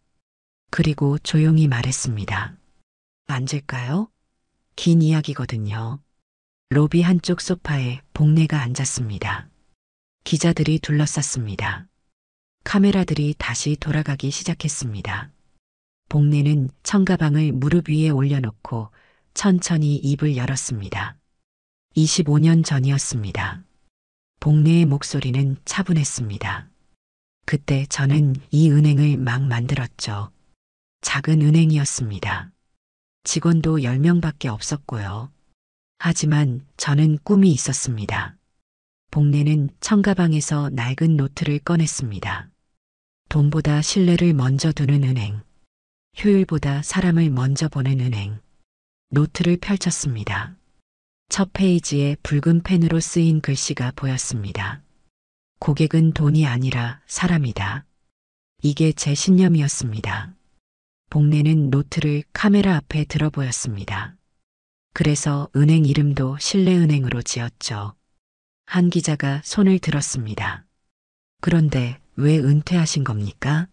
Speaker 1: 그리고 조용히 말했습니다. 앉을까요? 긴 이야기거든요. 로비 한쪽 소파에 복내가 앉았습니다. 기자들이 둘러쌌습니다. 카메라들이 다시 돌아가기 시작했습니다. 복내는 청가방을 무릎 위에 올려놓고 천천히 입을 열었습니다. 25년 전이었습니다. 복내의 목소리는 차분했습니다. 그때 저는 이 은행을 막 만들었죠. 작은 은행이었습니다. 직원도 10명밖에 없었고요. 하지만 저는 꿈이 있었습니다. 복내는 청가방에서 낡은 노트를 꺼냈습니다. 돈보다 신뢰를 먼저 두는 은행. 효율보다 사람을 먼저 보는 은행. 노트를 펼쳤습니다. 첫 페이지에 붉은 펜으로 쓰인 글씨가 보였습니다. 고객은 돈이 아니라 사람이다. 이게 제 신념이었습니다. 복내는 노트를 카메라 앞에 들어 보였습니다. 그래서 은행 이름도 신뢰은행으로 지었죠. 한 기자가 손을 들었습니다. 그런데 왜 은퇴하신 겁니까?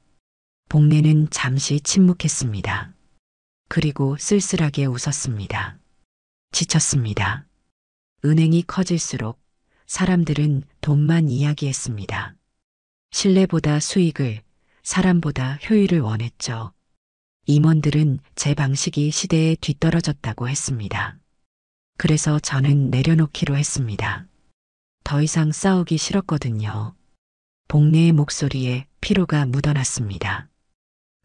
Speaker 1: 복내는 잠시 침묵했습니다. 그리고 쓸쓸하게 웃었습니다. 지쳤습니다. 은행이 커질수록 사람들은 돈만 이야기했습니다. 신뢰보다 수익을, 사람보다 효율을 원했죠. 임원들은 제 방식이 시대에 뒤떨어졌다고 했습니다. 그래서 저는 내려놓기로 했습니다. 더 이상 싸우기 싫었거든요. 복내의 목소리에 피로가 묻어났습니다.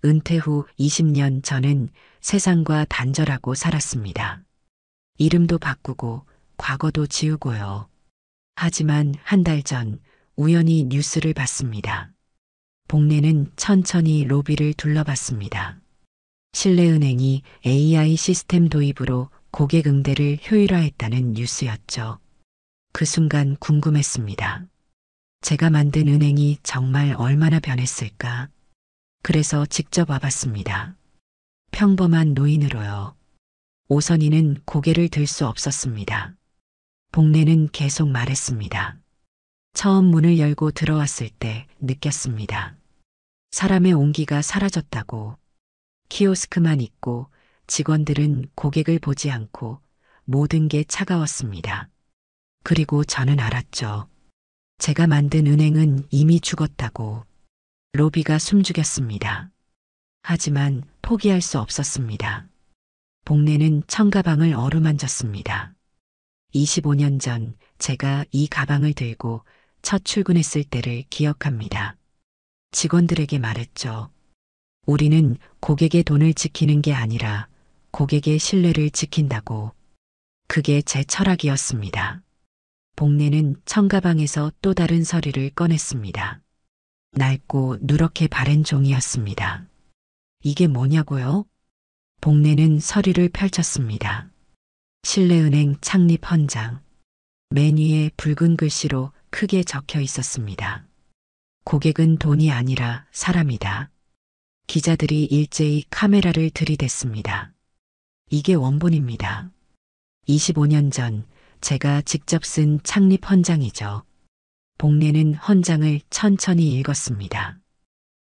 Speaker 1: 은퇴 후 20년 저는 세상과 단절하고 살았습니다. 이름도 바꾸고 과거도 지우고요. 하지만 한 달 전 우연히 뉴스를 봤습니다. 복내는 천천히 로비를 둘러봤습니다. 신뢰은행이 AI 시스템 도입으로 고객 응대를 효율화했다는 뉴스였죠. 그 순간 궁금했습니다. 제가 만든 은행이 정말 얼마나 변했을까? 그래서 직접 와봤습니다. 평범한 노인으로요. 오선이는 고개를 들 수 없었습니다. 복내는 계속 말했습니다. 처음 문을 열고 들어왔을 때 느꼈습니다. 사람의 온기가 사라졌다고. 키오스크만 있고 직원들은 고객을 보지 않고 모든 게 차가웠습니다. 그리고 저는 알았죠. 제가 만든 은행은 이미 죽었다고. 로비가 숨죽였습니다. 하지만 포기할 수 없었습니다. 복내는 청가방을 어루만졌습니다. 25년 전 제가 이 가방을 들고 첫 출근했을 때를 기억합니다. 직원들에게 말했죠. 우리는 고객의 돈을 지키는 게 아니라 고객의 신뢰를 지킨다고. 그게 제 철학이었습니다. 복내는 청가방에서 또 다른 서류를 꺼냈습니다. 낡고 누렇게 바랜 종이였습니다. 이게 뭐냐고요? 복내는 서류를 펼쳤습니다. 신뢰은행 창립 헌장. 맨 위에 붉은 글씨로 크게 적혀 있었습니다. 고객은 돈이 아니라 사람이다. 기자들이 일제히 카메라를 들이댔습니다. 이게 원본입니다. 25년 전 제가 직접 쓴 창립 헌장이죠. 복내는 헌장을 천천히 읽었습니다.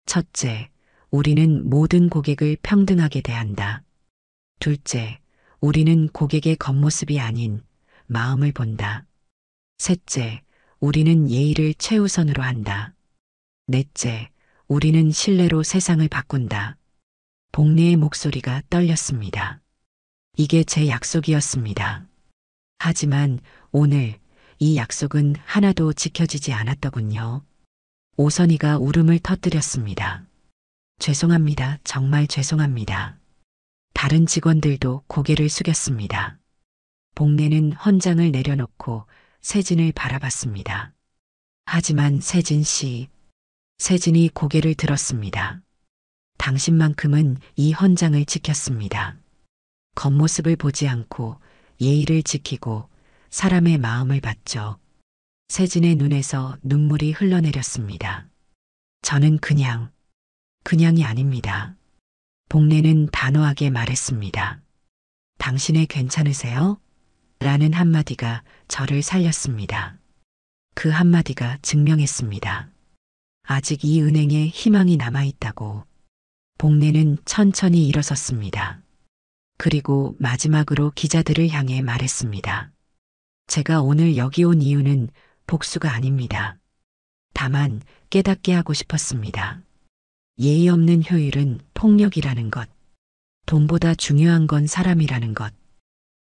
Speaker 1: 첫째, 우리는 모든 고객을 평등하게 대한다. 둘째, 우리는 고객의 겉모습이 아닌 마음을 본다. 셋째, 우리는 예의를 최우선으로 한다. 넷째, 우리는 신뢰로 세상을 바꾼다. 복내의 목소리가 떨렸습니다. 이게 제 약속이었습니다. 하지만 오늘 이 약속은 하나도 지켜지지 않았더군요. 오선이가 울음을 터뜨렸습니다. 죄송합니다. 정말 죄송합니다. 다른 직원들도 고개를 숙였습니다. 복내는 헌장을 내려놓고 세진을 바라봤습니다. 하지만 세진이 고개를 들었습니다. 당신만큼은 이 헌장을 지켰습니다. 겉모습을 보지 않고 예의를 지키고 사람의 마음을 봤죠. 세진의 눈에서 눈물이 흘러내렸습니다. 저는 그냥이 아닙니다. 복내는 단호하게 말했습니다. 당신의 괜찮으세요? 라는 한마디가 저를 살렸습니다. 그 한마디가 증명했습니다. 아직 이 은행에 희망이 남아있다고. 복내는 천천히 일어섰습니다. 그리고 마지막으로 기자들을 향해 말했습니다. 제가 오늘 여기 온 이유는 복수가 아닙니다. 다만 깨닫게 하고 싶었습니다. 예의 없는 효율은 폭력이라는 것. 돈보다 중요한 건 사람이라는 것.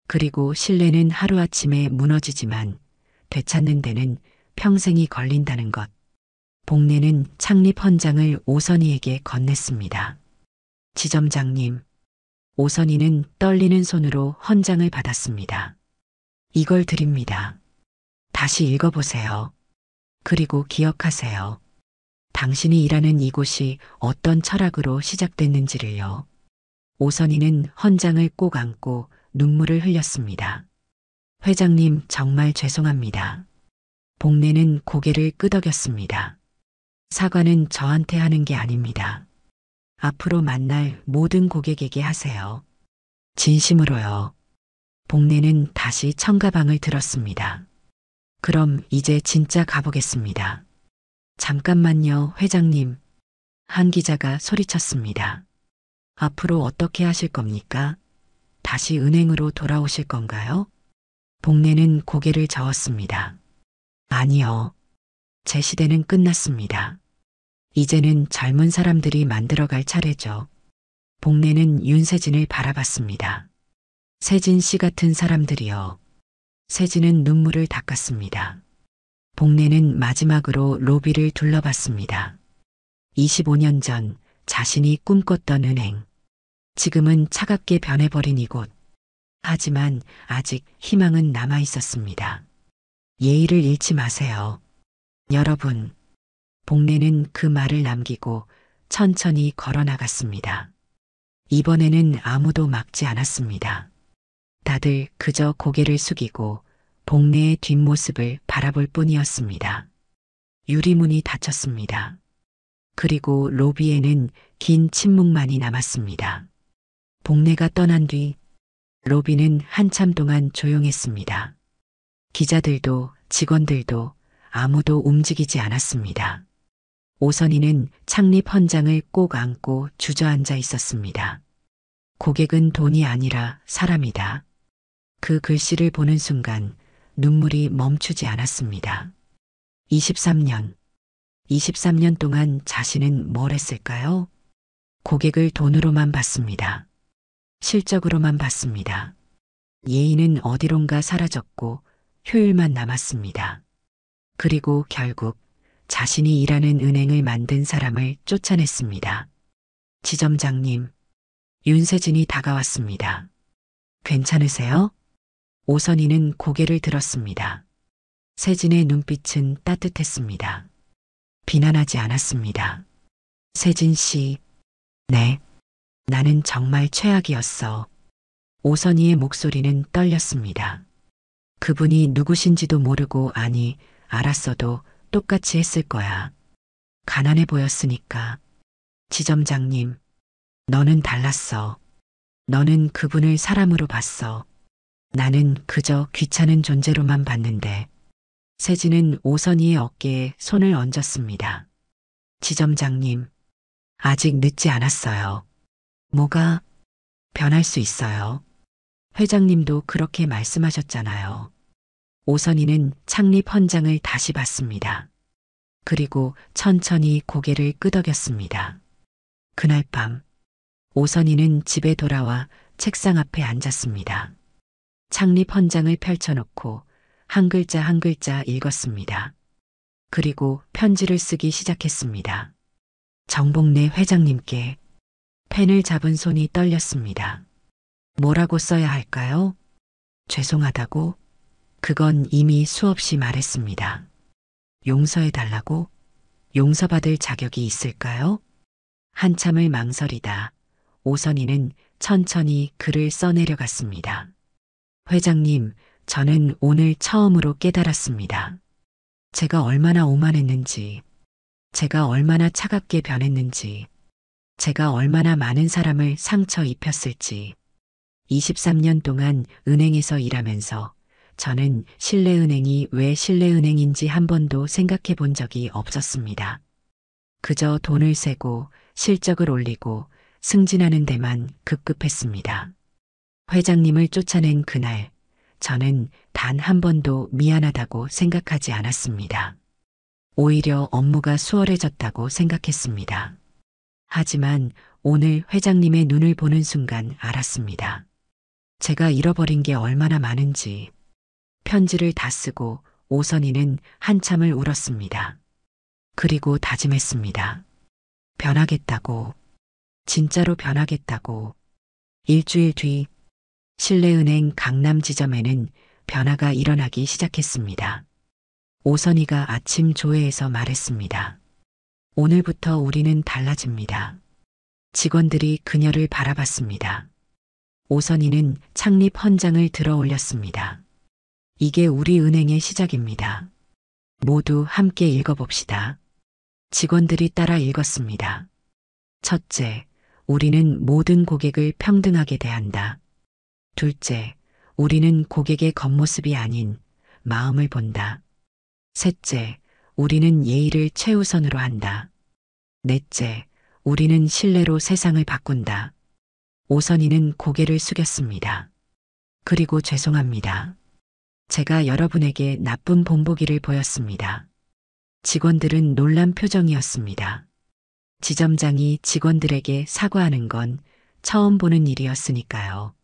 Speaker 1: 그리고 신뢰는 하루아침에 무너지지만 되찾는 데는 평생이 걸린다는 것. 복내는 창립 헌장을 오선이에게 건넸습니다. 지점장님. 오선이는 떨리는 손으로 헌장을 받았습니다. 이걸 드립니다. 다시 읽어보세요. 그리고 기억하세요. 당신이 일하는 이곳이 어떤 철학으로 시작됐는지를요. 오선이는 헌장을 꼭 안고 눈물을 흘렸습니다. 회장님, 정말 죄송합니다. 복내는 고개를 끄덕였습니다. 사과는 저한테 하는 게 아닙니다. 앞으로 만날 모든 고객에게 하세요. 진심으로요. 복내는 다시 청가방을 들었습니다. 그럼 이제 진짜 가보겠습니다. 잠깐만요, 회장님. 한 기자가 소리쳤습니다. 앞으로 어떻게 하실 겁니까? 다시 은행으로 돌아오실 건가요? 복내는 고개를 저었습니다. 아니요. 제 시대는 끝났습니다. 이제는 젊은 사람들이 만들어갈 차례죠. 복내는 윤세진을 바라봤습니다. 세진 씨 같은 사람들이요. 세진은 눈물을 닦았습니다. 복례는 마지막으로 로비를 둘러봤습니다. 25년 전 자신이 꿈꿨던 은행. 지금은 차갑게 변해버린 이곳. 하지만 아직 희망은 남아 있었습니다. 예의를 잃지 마세요. 여러분. 복례는 그 말을 남기고 천천히 걸어 나갔습니다. 이번에는 아무도 막지 않았습니다. 다들 그저 고개를 숙이고 복례의 뒷모습을 바라볼 뿐이었습니다. 유리문이 닫혔습니다. 그리고 로비에는 긴 침묵만이 남았습니다. 복례가 떠난 뒤 로비는 한참 동안 조용했습니다. 기자들도 직원들도 아무도 움직이지 않았습니다. 오선희는 창립 헌장을 꼭 안고 주저앉아 있었습니다. 고객은 돈이 아니라 사람이다. 그 글씨를 보는 순간 눈물이 멈추지 않았습니다. 23년 동안 자신은 뭘 했을까요? 고객을 돈으로만 봤습니다. 실적으로만 봤습니다. 예의는 어디론가 사라졌고 효율만 남았습니다. 그리고 결국 자신이 일하는 은행을 만든 사람을 쫓아냈습니다. 지점장님, 윤세진이 다가왔습니다. 괜찮으세요? 오선희는 고개를 들었습니다. 세진의 눈빛은 따뜻했습니다. 비난하지 않았습니다. 세진 씨, 네, 나는 정말 최악이었어. 오선희의 목소리는 떨렸습니다. 그분이 누구신지도 모르고 아니, 알았어도 똑같이 했을 거야. 가난해 보였으니까. 지점장님, 너는 달랐어. 너는 그분을 사람으로 봤어. 나는 그저 귀찮은 존재로만 봤는데. 세진은 오선희의 어깨에 손을 얹었습니다. 지점장님, 아직 늦지 않았어요. 뭐가? 변할 수 있어요. 회장님도 그렇게 말씀하셨잖아요. 오선희는 창립 헌장을 다시 봤습니다. 그리고 천천히 고개를 끄덕였습니다. 그날 밤, 오선희는 집에 돌아와 책상 앞에 앉았습니다. 창립 헌장을 펼쳐놓고 한 글자 한 글자 읽었습니다. 그리고 편지를 쓰기 시작했습니다. 정복래 회장님께. 펜을 잡은 손이 떨렸습니다. 뭐라고 써야 할까요? 죄송하다고? 그건 이미 수없이 말했습니다. 용서해달라고? 용서받을 자격이 있을까요? 한참을 망설이다 오선희는 천천히 글을 써내려갔습니다. 회장님, 저는 오늘 처음으로 깨달았습니다. 제가 얼마나 오만했는지, 제가 얼마나 차갑게 변했는지, 제가 얼마나 많은 사람을 상처 입혔을지. 23년 동안 은행에서 일하면서 저는 신뢰은행이 왜 신뢰은행인지 한 번도 생각해 본 적이 없었습니다. 그저 돈을 세고 실적을 올리고 승진하는 데만 급급했습니다. 회장님을 쫓아낸 그날, 저는 단 한 번도 미안하다고 생각하지 않았습니다. 오히려 업무가 수월해졌다고 생각했습니다. 하지만 오늘 회장님의 눈을 보는 순간 알았습니다. 제가 잃어버린 게 얼마나 많은지. 편지를 다 쓰고 오선희는 한참을 울었습니다. 그리고 다짐했습니다. 변하겠다고. 진짜로 변하겠다고. 일주일 뒤 신뢰은행 강남 지점에는 변화가 일어나기 시작했습니다. 오선희가 아침 조회에서 말했습니다. 오늘부터 우리는 달라집니다. 직원들이 그녀를 바라봤습니다. 오선희는 창립 헌장을 들어 올렸습니다. 이게 우리 은행의 시작입니다. 모두 함께 읽어봅시다. 직원들이 따라 읽었습니다. 첫째, 우리는 모든 고객을 평등하게 대한다. 둘째, 우리는 고객의 겉모습이 아닌 마음을 본다. 셋째, 우리는 예의를 최우선으로 한다. 넷째, 우리는 신뢰로 세상을 바꾼다. 오선희는 고개를 숙였습니다. 그리고 죄송합니다. 제가 여러분에게 나쁜 본보기를 보였습니다. 직원들은 놀란 표정이었습니다. 지점장이 직원들에게 사과하는 건 처음 보는 일이었으니까요.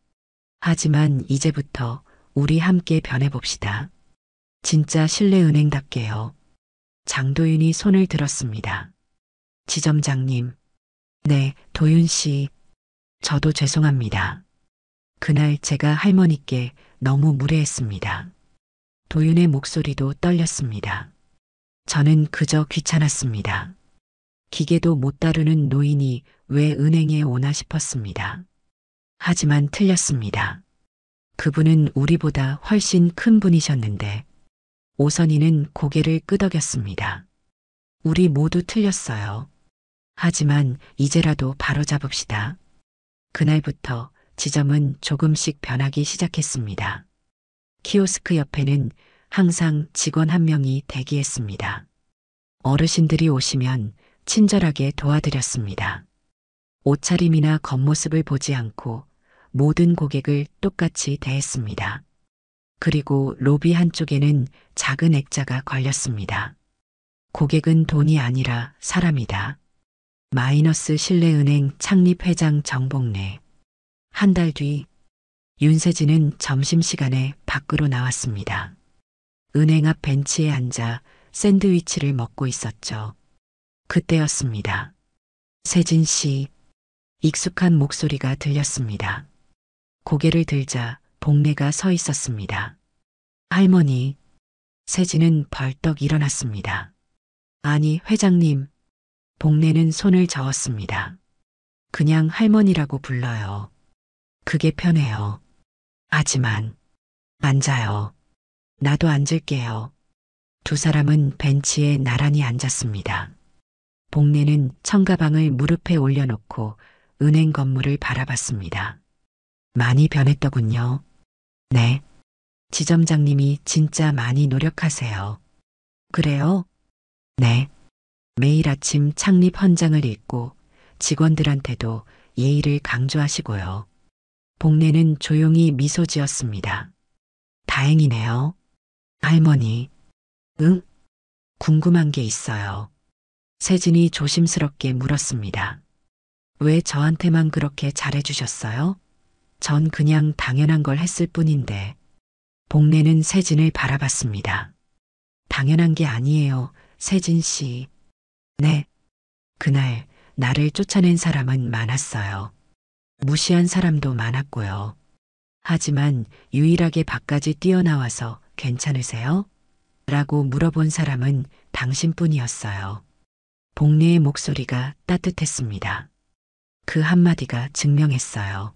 Speaker 1: 하지만 이제부터 우리 함께 변해봅시다. 진짜 실내은행답게요. 장도윤이 손을 들었습니다. 지점장님. 네, 도윤 씨. 저도 죄송합니다. 그날 제가 할머니께 너무 무례했습니다. 도윤의 목소리도 떨렸습니다. 저는 그저 귀찮았습니다. 기계도 못 다루는 노인이 왜 은행에 오나 싶었습니다. 하지만 틀렸습니다. 그분은 우리보다 훨씬 큰 분이셨는데 오선이는 고개를 끄덕였습니다. 우리 모두 틀렸어요. 하지만 이제라도 바로잡읍시다. 그날부터 지점은 조금씩 변하기 시작했습니다. 키오스크 옆에는 항상 직원 한 명이 대기했습니다. 어르신들이 오시면 친절하게 도와드렸습니다. 옷차림이나 겉모습을 보지 않고 모든 고객을 똑같이 대했습니다. 그리고 로비 한쪽에는 작은 액자가 걸렸습니다. 고객은 돈이 아니라 사람이다. 마이너스 신뢰은행 창립회장 정복래. 한 달 뒤 윤세진은 점심시간에 밖으로 나왔습니다. 은행 앞 벤치에 앉아 샌드위치를 먹고 있었죠. 그때였습니다. 세진 씨. 익숙한 목소리가 들렸습니다. 고개를 들자 복래가 서 있었습니다. 할머니. 세진은 벌떡 일어났습니다. 아니, 회장님. 복래는 손을 저었습니다. 그냥 할머니라고 불러요. 그게 편해요. 하지만 앉아요. 나도 앉을게요. 두 사람은 벤치에 나란히 앉았습니다. 복래는 청가방을 무릎에 올려놓고 은행 건물을 바라봤습니다. 많이 변했더군요. 네. 지점장님이 진짜 많이 노력하세요. 그래요? 네. 매일 아침 창립 헌장을 읽고 직원들한테도 예의를 강조하시고요. 복래는 조용히 미소 지었습니다. 다행이네요. 할머니. 응? 궁금한 게 있어요. 세진이 조심스럽게 물었습니다. 왜 저한테만 그렇게 잘해주셨어요? 전 그냥 당연한 걸 했을 뿐인데. 복래는 세진을 바라봤습니다. 당연한 게 아니에요, 세진 씨. 네. 그날 나를 쫓아낸 사람은 많았어요. 무시한 사람도 많았고요. 하지만 유일하게 밖까지 뛰어나와서 괜찮으세요? 라고 물어본 사람은 당신뿐이었어요. 복래의 목소리가 따뜻했습니다. 그 한마디가 증명했어요.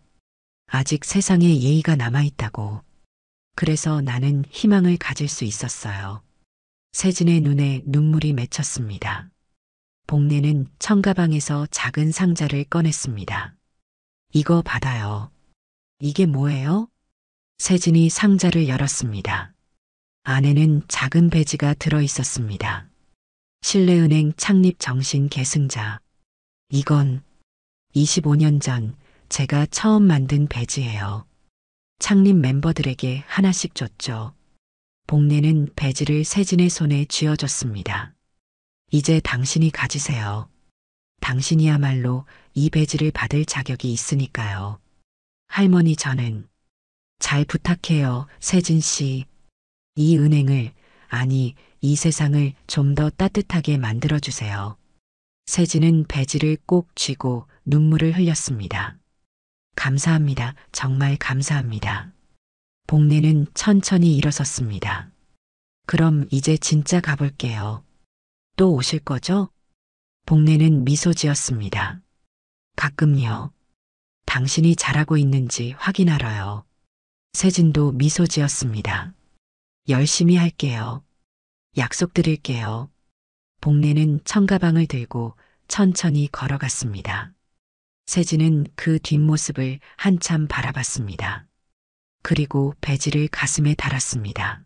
Speaker 1: 아직 세상에 예의가 남아있다고. 그래서 나는 희망을 가질 수 있었어요. 세진의 눈에 눈물이 맺혔습니다. 복래는 청가방에서 작은 상자를 꺼냈습니다. 이거 받아요. 이게 뭐예요? 세진이 상자를 열었습니다. 안에는 작은 배지가 들어 있었습니다. 신뢰은행 창립 정신 계승자. 이건 25년 전 제가 처음 만든 배지예요. 창립 멤버들에게 하나씩 줬죠. 복래는 배지를 세진의 손에 쥐어줬습니다. 이제 당신이 가지세요. 당신이야말로 이 배지를 받을 자격이 있으니까요. 할머니, 저는 잘 부탁해요, 세진 씨. 이 은행을, 아니, 이 세상을 좀 더 따뜻하게 만들어주세요. 세진은 배지를 꼭 쥐고 눈물을 흘렸습니다. 감사합니다. 정말 감사합니다. 복래는 천천히 일어섰습니다. 그럼 이제 진짜 가볼게요. 또 오실 거죠? 복래는 미소 지었습니다. 가끔요. 당신이 잘하고 있는지 확인하러요. 세진도 미소 지었습니다. 열심히 할게요. 약속드릴게요. 복래는 청가방을 들고 천천히 걸어갔습니다. 세진은 그 뒷모습을 한참 바라봤습니다. 그리고 배지를 가슴에 달았습니다.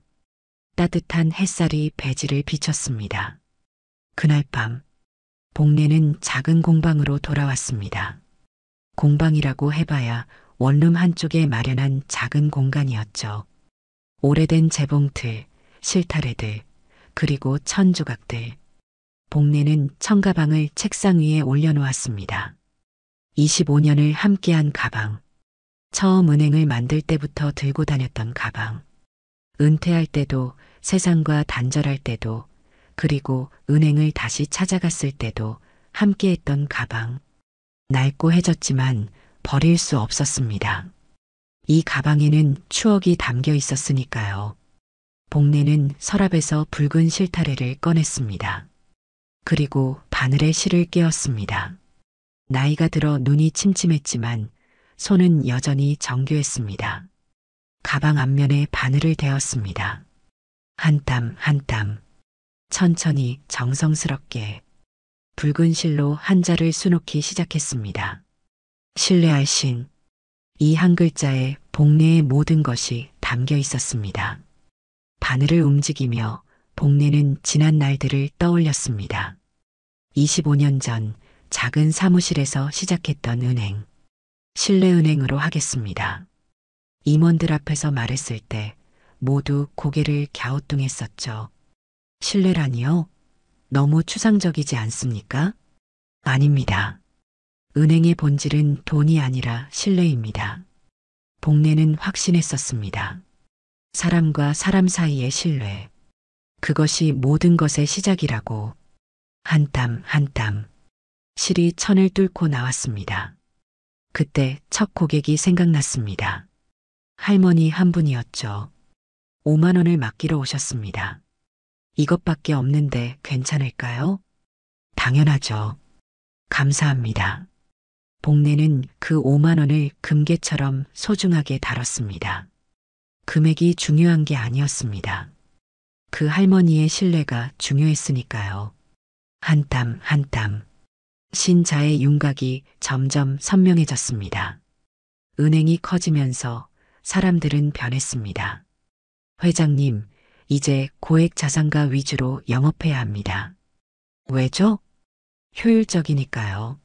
Speaker 1: 따뜻한 햇살이 배지를 비쳤습니다. 그날 밤, 복래는 작은 공방으로 돌아왔습니다. 공방이라고 해봐야 원룸 한쪽에 마련한 작은 공간이었죠. 오래된 재봉틀, 실타래들, 그리고 천조각들. 복래는 청가방을 책상 위에 올려놓았습니다. 25년을 함께한 가방. 처음 은행을 만들 때부터 들고 다녔던 가방. 은퇴할 때도, 세상과 단절할 때도, 그리고 은행을 다시 찾아갔을 때도 함께 했던 가방. 낡고 해졌지만 버릴 수 없었습니다. 이 가방에는 추억이 담겨 있었으니까요. 복내는 서랍에서 붉은 실타래를 꺼냈습니다. 그리고 바늘에 실을 끼웠습니다. 나이가 들어 눈이 침침했지만 손은 여전히 정교했습니다. 가방 앞면에 바늘을 대었습니다. 한 땀 한 땀, 천천히 정성스럽게 붉은 실로 한자를 수놓기 시작했습니다. 신뢰할 신. 이 한 글자에 복내의 모든 것이 담겨 있었습니다. 바늘을 움직이며 복내는 지난 날들을 떠올렸습니다. 25년 전 작은 사무실에서 시작했던 은행. 신뢰은행으로 하겠습니다. 임원들 앞에서 말했을 때 모두 고개를 갸우뚱했었죠. 신뢰라니요? 너무 추상적이지 않습니까? 아닙니다. 은행의 본질은 돈이 아니라 신뢰입니다. 복내는 확신했었습니다. 사람과 사람 사이의 신뢰. 그것이 모든 것의 시작이라고. 한 땀 한 땀. 실이 천을 뚫고 나왔습니다. 그때 첫 고객이 생각났습니다. 할머니 한 분이었죠. 5만 원을 맡기러 오셨습니다. 이것밖에 없는데 괜찮을까요? 당연하죠. 감사합니다. 복내는 그 5만 원을 금괴처럼 소중하게 다뤘습니다. 금액이 중요한 게 아니었습니다. 그 할머니의 신뢰가 중요했으니까요. 한 땀 한 땀. 신자의 윤곽이 점점 선명해졌습니다. 은행이 커지면서 사람들은 변했습니다. 회장님, 이제 고액 자산가 위주로 영업해야 합니다. 왜죠? 효율적이니까요.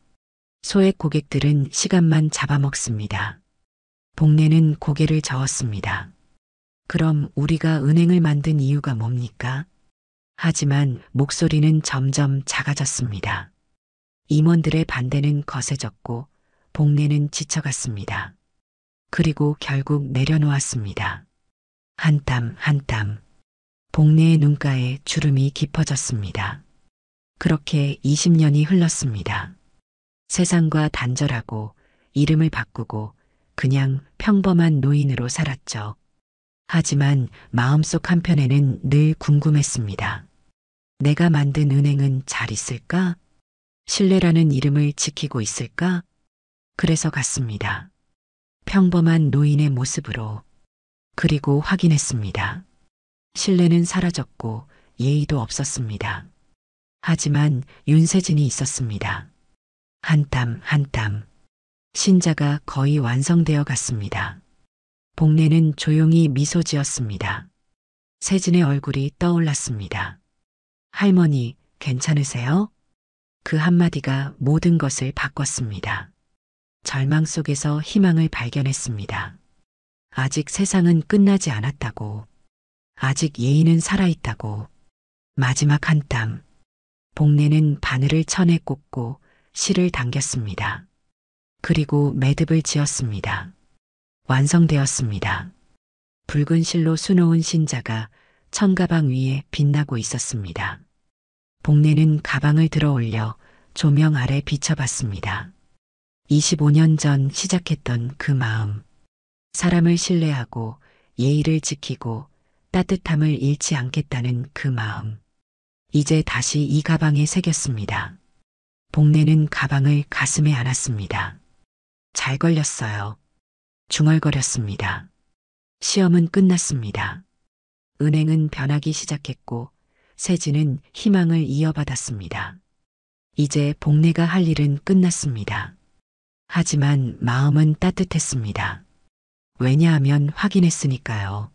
Speaker 1: 소액 고객들은 시간만 잡아먹습니다. 복내는 고개를 저었습니다. 그럼 우리가 은행을 만든 이유가 뭡니까? 하지만 목소리는 점점 작아졌습니다. 임원들의 반대는 거세졌고 복내는 지쳐갔습니다. 그리고 결국 내려놓았습니다. 한 땀 한 땀. 복내의 눈가에 주름이 깊어졌습니다. 그렇게 20년이 흘렀습니다. 세상과 단절하고 이름을 바꾸고 그냥 평범한 노인으로 살았죠. 하지만 마음속 한편에는 늘 궁금했습니다. 내가 만든 은행은 잘 있을까? 신뢰라는 이름을 지키고 있을까? 그래서 갔습니다. 평범한 노인의 모습으로. 그리고 확인했습니다. 신뢰는 사라졌고 예의도 없었습니다. 하지만 윤세진이 있었습니다. 한 땀 한 땀. 신자가 거의 완성되어 갔습니다. 복내는 조용히 미소 지었습니다. 세진의 얼굴이 떠올랐습니다. 할머니, 괜찮으세요? 그 한마디가 모든 것을 바꿨습니다. 절망 속에서 희망을 발견했습니다. 아직 세상은 끝나지 않았다고. 아직 예의는 살아있다고. 마지막 한 땀. 복내는 바늘을 천에 꽂고 실을 당겼습니다. 그리고 매듭을 지었습니다. 완성되었습니다. 붉은 실로 수놓은 신자가 천가방 위에 빛나고 있었습니다. 복내는 가방을 들어 올려 조명 아래 비춰봤습니다. 25년 전 시작했던 그 마음. 사람을 신뢰하고 예의를 지키고 따뜻함을 잃지 않겠다는 그 마음. 이제 다시 이 가방에 새겼습니다. 복내는 가방을 가슴에 안았습니다. 잘 걸렸어요. 중얼거렸습니다. 시험은 끝났습니다. 은행은 변하기 시작했고 세진은 희망을 이어받았습니다. 이제 복내가 할 일은 끝났습니다. 하지만 마음은 따뜻했습니다. 왜냐하면 확인했으니까요.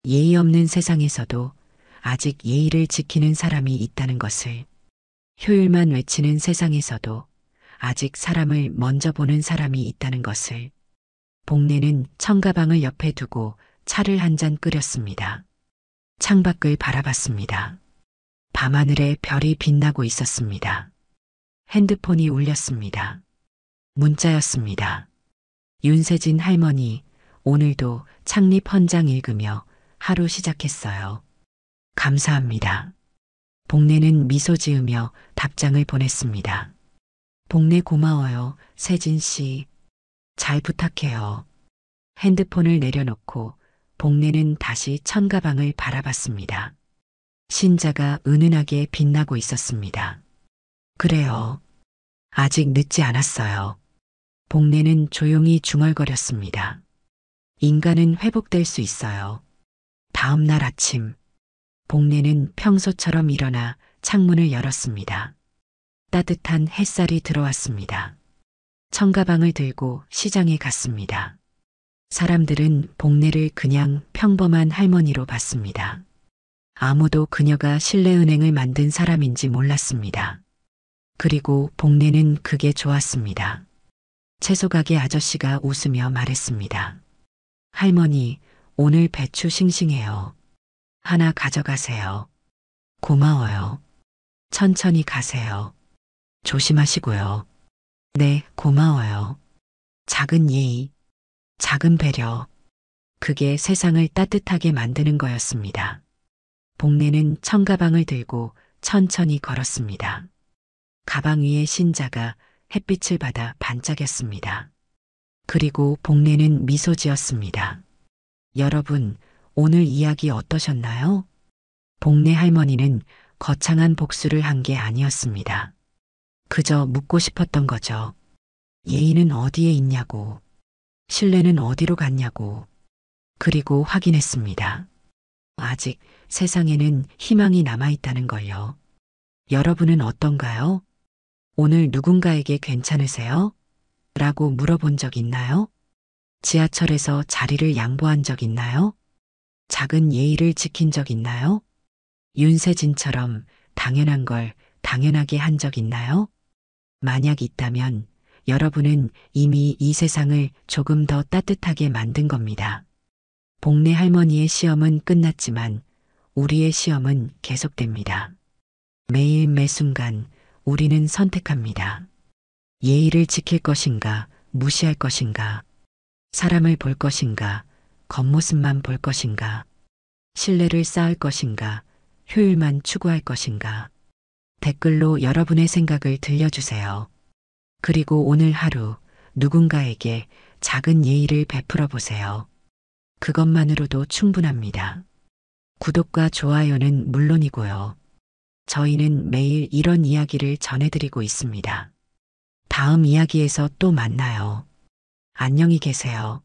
Speaker 1: 예의 없는 세상에서도 아직 예의를 지키는 사람이 있다는 것을. 효율만 외치는 세상에서도 아직 사람을 먼저 보는 사람이 있다는 것을. 복내는 청가방을 옆에 두고 차를 한 잔 끓였습니다. 창밖을 바라봤습니다. 밤하늘에 별이 빛나고 있었습니다. 핸드폰이 울렸습니다. 문자였습니다. 윤세진 할머니, 오늘도 창립 헌장 읽으며 하루 시작했어요. 감사합니다. 복내는 미소 지으며 답장을 보냈습니다. 복내 고마워요, 세진 씨. 잘 부탁해요. 핸드폰을 내려놓고 복내는 다시 천가방을 바라봤습니다. 신자가 은은하게 빛나고 있었습니다. 그래요. 아직 늦지 않았어요. 복내는 조용히 중얼거렸습니다. 인간은 회복될 수 있어요. 다음 날 아침, 복내는 평소처럼 일어나 창문을 열었습니다. 따뜻한 햇살이 들어왔습니다. 청가방을 들고 시장에 갔습니다. 사람들은 복내를 그냥 평범한 할머니로 봤습니다. 아무도 그녀가 실내은행을 만든 사람인지 몰랐습니다. 그리고 복내는 그게 좋았습니다. 채소가게 아저씨가 웃으며 말했습니다. 할머니, 오늘 배추 싱싱해요. 하나 가져가세요. 고마워요. 천천히 가세요. 조심하시고요. 네, 고마워요. 작은 예의, 작은 배려. 그게 세상을 따뜻하게 만드는 거였습니다. 복내는 청가방을 들고 천천히 걸었습니다. 가방 위에 신자가 햇빛을 받아 반짝였습니다. 그리고 복내는 미소 지었습니다. 여러분, 오늘 이야기 어떠셨나요? 복내 할머니는 거창한 복수를 한 게 아니었습니다. 그저 묻고 싶었던 거죠. 예의는 어디에 있냐고. 신뢰는 어디로 갔냐고. 그리고 확인했습니다. 아직 세상에는 희망이 남아있다는 걸요. 여러분은 어떤가요? 오늘 누군가에게 괜찮으세요? 라고 물어본 적 있나요? 지하철에서 자리를 양보한 적 있나요? 작은 예의를 지킨 적 있나요? 윤세진처럼 당연한 걸 당연하게 한 적 있나요? 만약 있다면 여러분은 이미 이 세상을 조금 더 따뜻하게 만든 겁니다. 복내 할머니의 시험은 끝났지만 우리의 시험은 계속됩니다. 매일 매 순간 우리는 선택합니다. 예의를 지킬 것인가, 무시할 것인가, 사람을 볼 것인가, 겉모습만 볼 것인가, 신뢰를 쌓을 것인가, 효율만 추구할 것인가. 댓글로 여러분의 생각을 들려주세요. 그리고 오늘 하루 누군가에게 작은 예의를 베풀어 보세요. 그것만으로도 충분합니다. 구독과 좋아요는 물론이고요. 저희는 매일 이런 이야기를 전해드리고 있습니다. 다음 이야기에서 또 만나요. 안녕히 계세요.